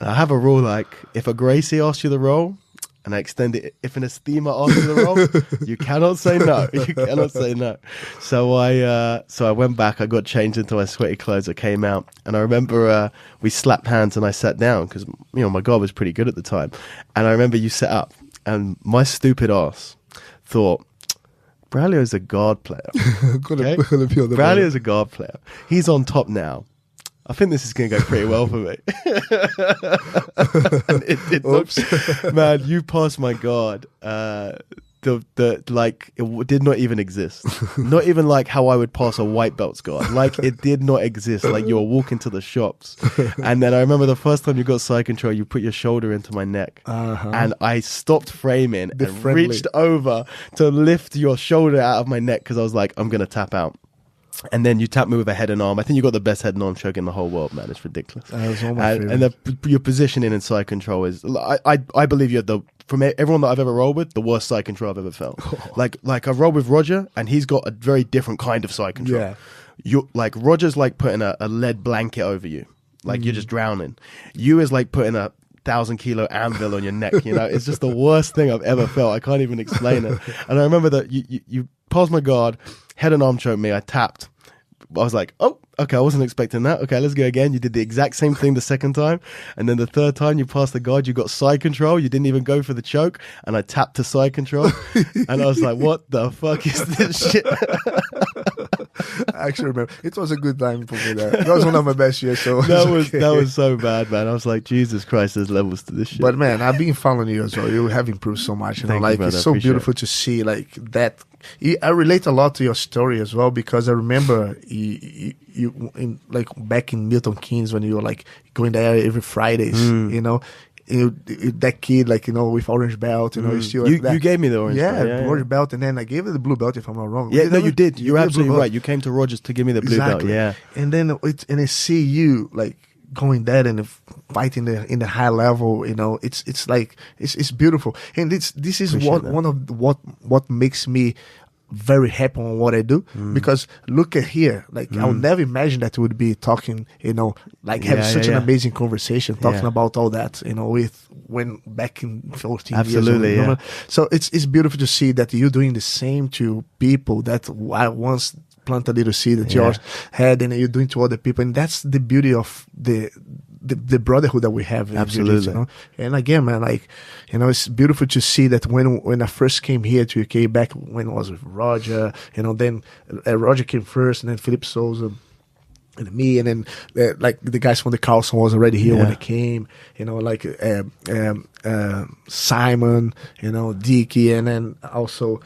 I have a rule, like, if a Gracie asks you the role, and I extend it, if an Estima asks you the role, you cannot say no. You cannot say no. So I went back, I got changed into my sweaty clothes, I came out, and I remember we slapped hands and I sat down, because, you know, my guard was pretty good at the time. And I remember you set up, and my stupid ass thought, Braulio's a guard player. Okay? Braulio's a guard player. He's on top now. I think this is going to go pretty well for me. And it looks, man, you passed my guard. It did not even exist. Not even like how I would pass a white belt's guard. Like, it did not exist. Like, you were walking to the shops. And then I remember the first time you got side control, you put your shoulder into my neck. And I stopped framing and reached over to lift your shoulder out of my neck, because I was like, I'm going to tap out. And then you tap me with a head and arm. I think you got the best head and arm choke in the whole world, man. It's ridiculous. That was one of my favorites. And your positioning in side control is, I believe you're from everyone that I've ever rolled with, the worst side control I've ever felt. Like I've rolled with Roger, and he's got a very different kind of side control. Yeah. Like, Roger's like putting a lead blanket over you. Like, you're just drowning. You is like putting a 1,000-kilo anvil on your neck. You know, it's just the worst thing I've ever felt. I can't even explain it. And I remember that you passed my guard, head and arm choked me. I tapped. I was like, oh, okay, I wasn't expecting that. Okay, let's go again. You did the exact same thing the second time. And then the third time you passed the guard, you got side control. You didn't even go for the choke. And I tapped to side control. And I was like, what the fuck is this shit? I actually remember. It was a good time for me. That was one of my best years. So that was so bad, man. I was like, Jesus Christ, there's levels to this shit. But man, I've been following you as well. You have improved so much. You know, like, it's so beautiful to see like that. I relate a lot to your story as well, because I remember you in, like, back in Milton Keynes, when you were like going there every Fridays. You know. That kid, like, you know, with orange belt, you know, you gave me the orange belt. Orange belt, and then I gave you the blue belt, if I'm not wrong. Yeah, no, you did. You're absolutely right. You came to Rogers to give me the blue belt. Yeah, and then I see you like going there and fighting in the high level. You know, it's like it's beautiful, and this is one of what makes me very happy on what I do, because look at here, like, I would never imagine that we would be talking, you know, like, have such an amazing conversation talking about all that, you know, when back in 14 Absolutely, years old, so it's beautiful to see that you're doing the same to people that I once planted a little seed that yours had, and you're doing to other people, and that's the beauty of the brotherhood that we have. Absolutely. You know? And again, man, like, you know, it's beautiful to see that when I first came here to UK, back when I was with Roger, you know, then Roger came first, and then Philip Souza and me, and then like the guys from the Carlson was already here when I came, you know, like Simon, you know, Dicky, and then also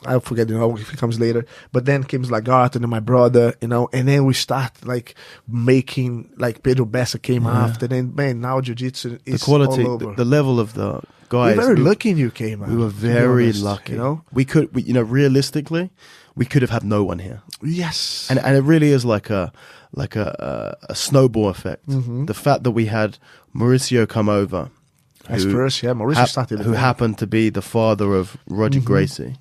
I forget, you know, if it comes later. But then came Lagarto and my brother, you know, and then we start like making, like, Pedro Bessa came after. Then, man, now Jiu-Jitsu is the quality, all over. the level of the guys. We're very lucky in UK, man. We were very lucky. You know, you know, realistically, we could have had no one here. Yes, and it really is like a snowball effect. The fact that we had Mauricio come over. Mauricio started. Who happened to be the father of Roger Gracie.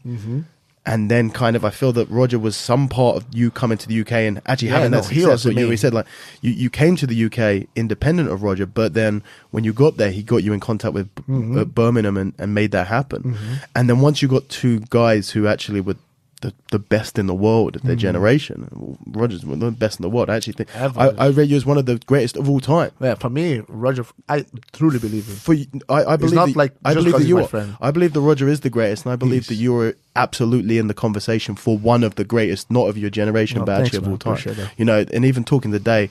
And then kind of, I feel that Roger was some part of you coming to the UK and actually having that success. He said, like, you came to the UK independent of Roger, but then when you got there, he got you in contact with Birmingham and made that happen. And then once you got two guys who actually were the best in the world of their generation. Roger's one of the best in the world. I actually think I rate you as one of the greatest of all time. Yeah, for me, Roger, I truly believe him. For you, I believe not like I just believe that he's you my are. friend. I believe that Roger is the greatest, and I believe that you are absolutely in the conversation for one of the greatest, not of your generation, but actually of all time. You know, and even talking today,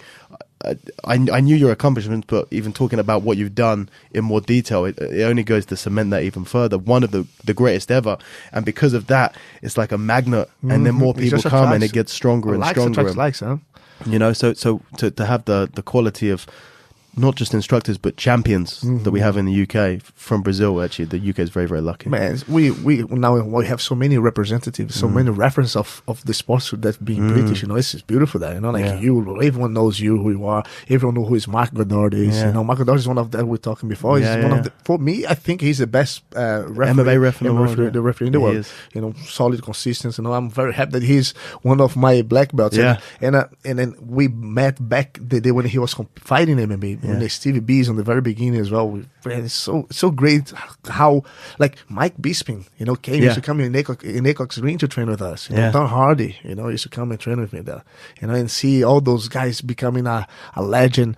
I knew your accomplishments, but even talking about what you've done in more detail, it only goes to cement that even further. One of the greatest ever, and because of that, it's like a magnet, and then more people come, and it gets stronger and stronger. Likes, huh? You know, so to have the quality of not just instructors but champions that we have in the UK from Brazil. Actually, the UK is very, very lucky. Man, we now we have so many representatives, so many references of the sports that being British. You know, it's beautiful that, you know, like everyone knows who you are. Everyone knows who is Mark Goddard is. You know, Mark Goddard is one of that we're talking before. He's one of the, for me, I think he's the best MMA ref in the world. The referee in the world. You know, solid, consistent. You know, I'm very happy that he's one of my black belts. Yeah. And then we met back the day when he was fighting MMA. When the Stevie B's on the very beginning as well. Man, it's so great how, like, Mike Bisping, you know, used to come in Acock's Green to train with us. You know, Don Hardy, you know, used to come and train with me there. You know, and see all those guys becoming a legend.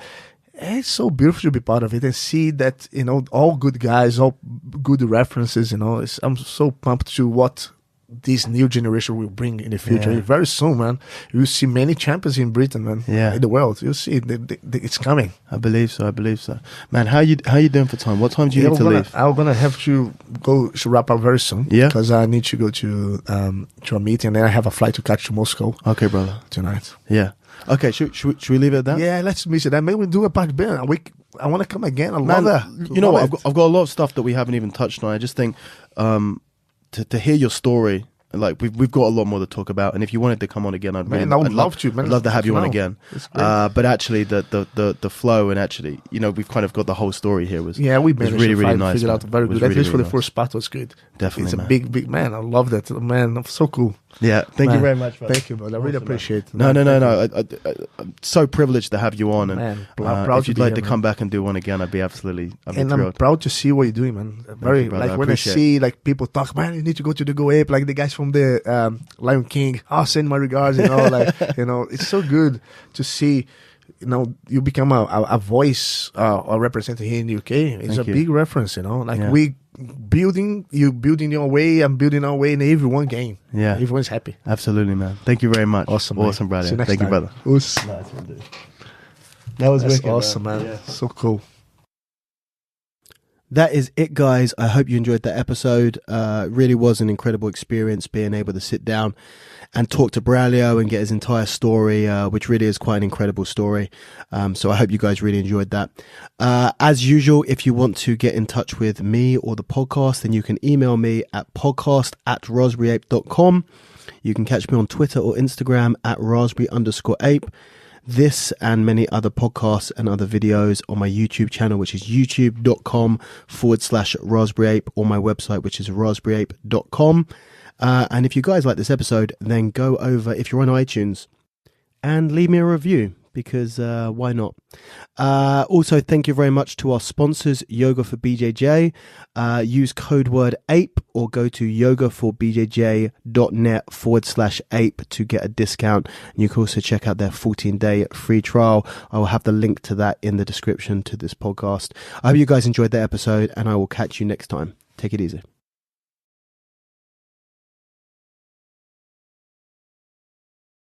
And it's so beautiful to be part of it and see that, you know, all good guys, all good references, you know. I'm so pumped to what this new generation will bring in the future. Very soon, man, you'll see many champions in Britain, man. In the world, you'll see it's coming. I believe so. Man, how you doing for time? What time do you need to leave? I'm gonna have to go to wrap up very soon. Because I need to go to a meeting, and then I have a flight to catch to Moscow. Okay, brother. Tonight. Okay, should we leave it at that? Yeah, let's miss it. Then maybe we do a part B. I want to come again. I love that. You know what? I've got a lot of stuff that we haven't even touched on. I just think to hear your story, like we've got a lot more to talk about. And if you wanted to come on again, I'd love to. Man, I'd love to have you on again. But actually, the flow and actually, you know, we've kind of got the whole story here. We managed really, really nice. Figured out very good. At least for the first part was good. Definitely, it's a big man. I love that, man. So cool. Yeah, thank you very much, brother. Thank you, brother. I really appreciate it. No. I'm so privileged to have you on, and man, proud if you'd like to come back and do one again, I'd be thrilled. I'm proud to see what you're doing, man. Very like when I see like people talk, man, you need to go to the Go Ape, like the guys from the Lion King. I'll send my regards, you know, like you know, it's so good to see. You know, you become a voice or representative here in the UK. It's a big reference, you know. Like building your way, I'm building our way in everyone game. Yeah. Everyone's happy. Absolutely, man. Thank you very much. Awesome, brother. Thank you, brother. That was wicked, awesome, man. Yeah. So cool. That is it, guys. I hope you enjoyed that episode. It really was an incredible experience being able to sit down and talk to Braulio and get his entire story, which really is quite an incredible story. So I hope you guys really enjoyed that. As usual, if you want to get in touch with me or the podcast, then you can email me at podcast@raspberryape.com. You can catch me on Twitter or Instagram at raspberry_ape. This and many other podcasts and other videos on my YouTube channel, which is youtube.com/raspberryape, or my website, which is raspberryape.com. And if you guys like this episode, then go over, if you're on iTunes, and leave me a review, because why not? Also, thank you very much to our sponsors, Yoga for BJJ. Use code word APE or go to yogaforbjj.net/ape to get a discount. And you can also check out their 14-day free trial. I will have the link to that in the description to this podcast. I hope you guys enjoyed the episode, and I will catch you next time. Take it easy.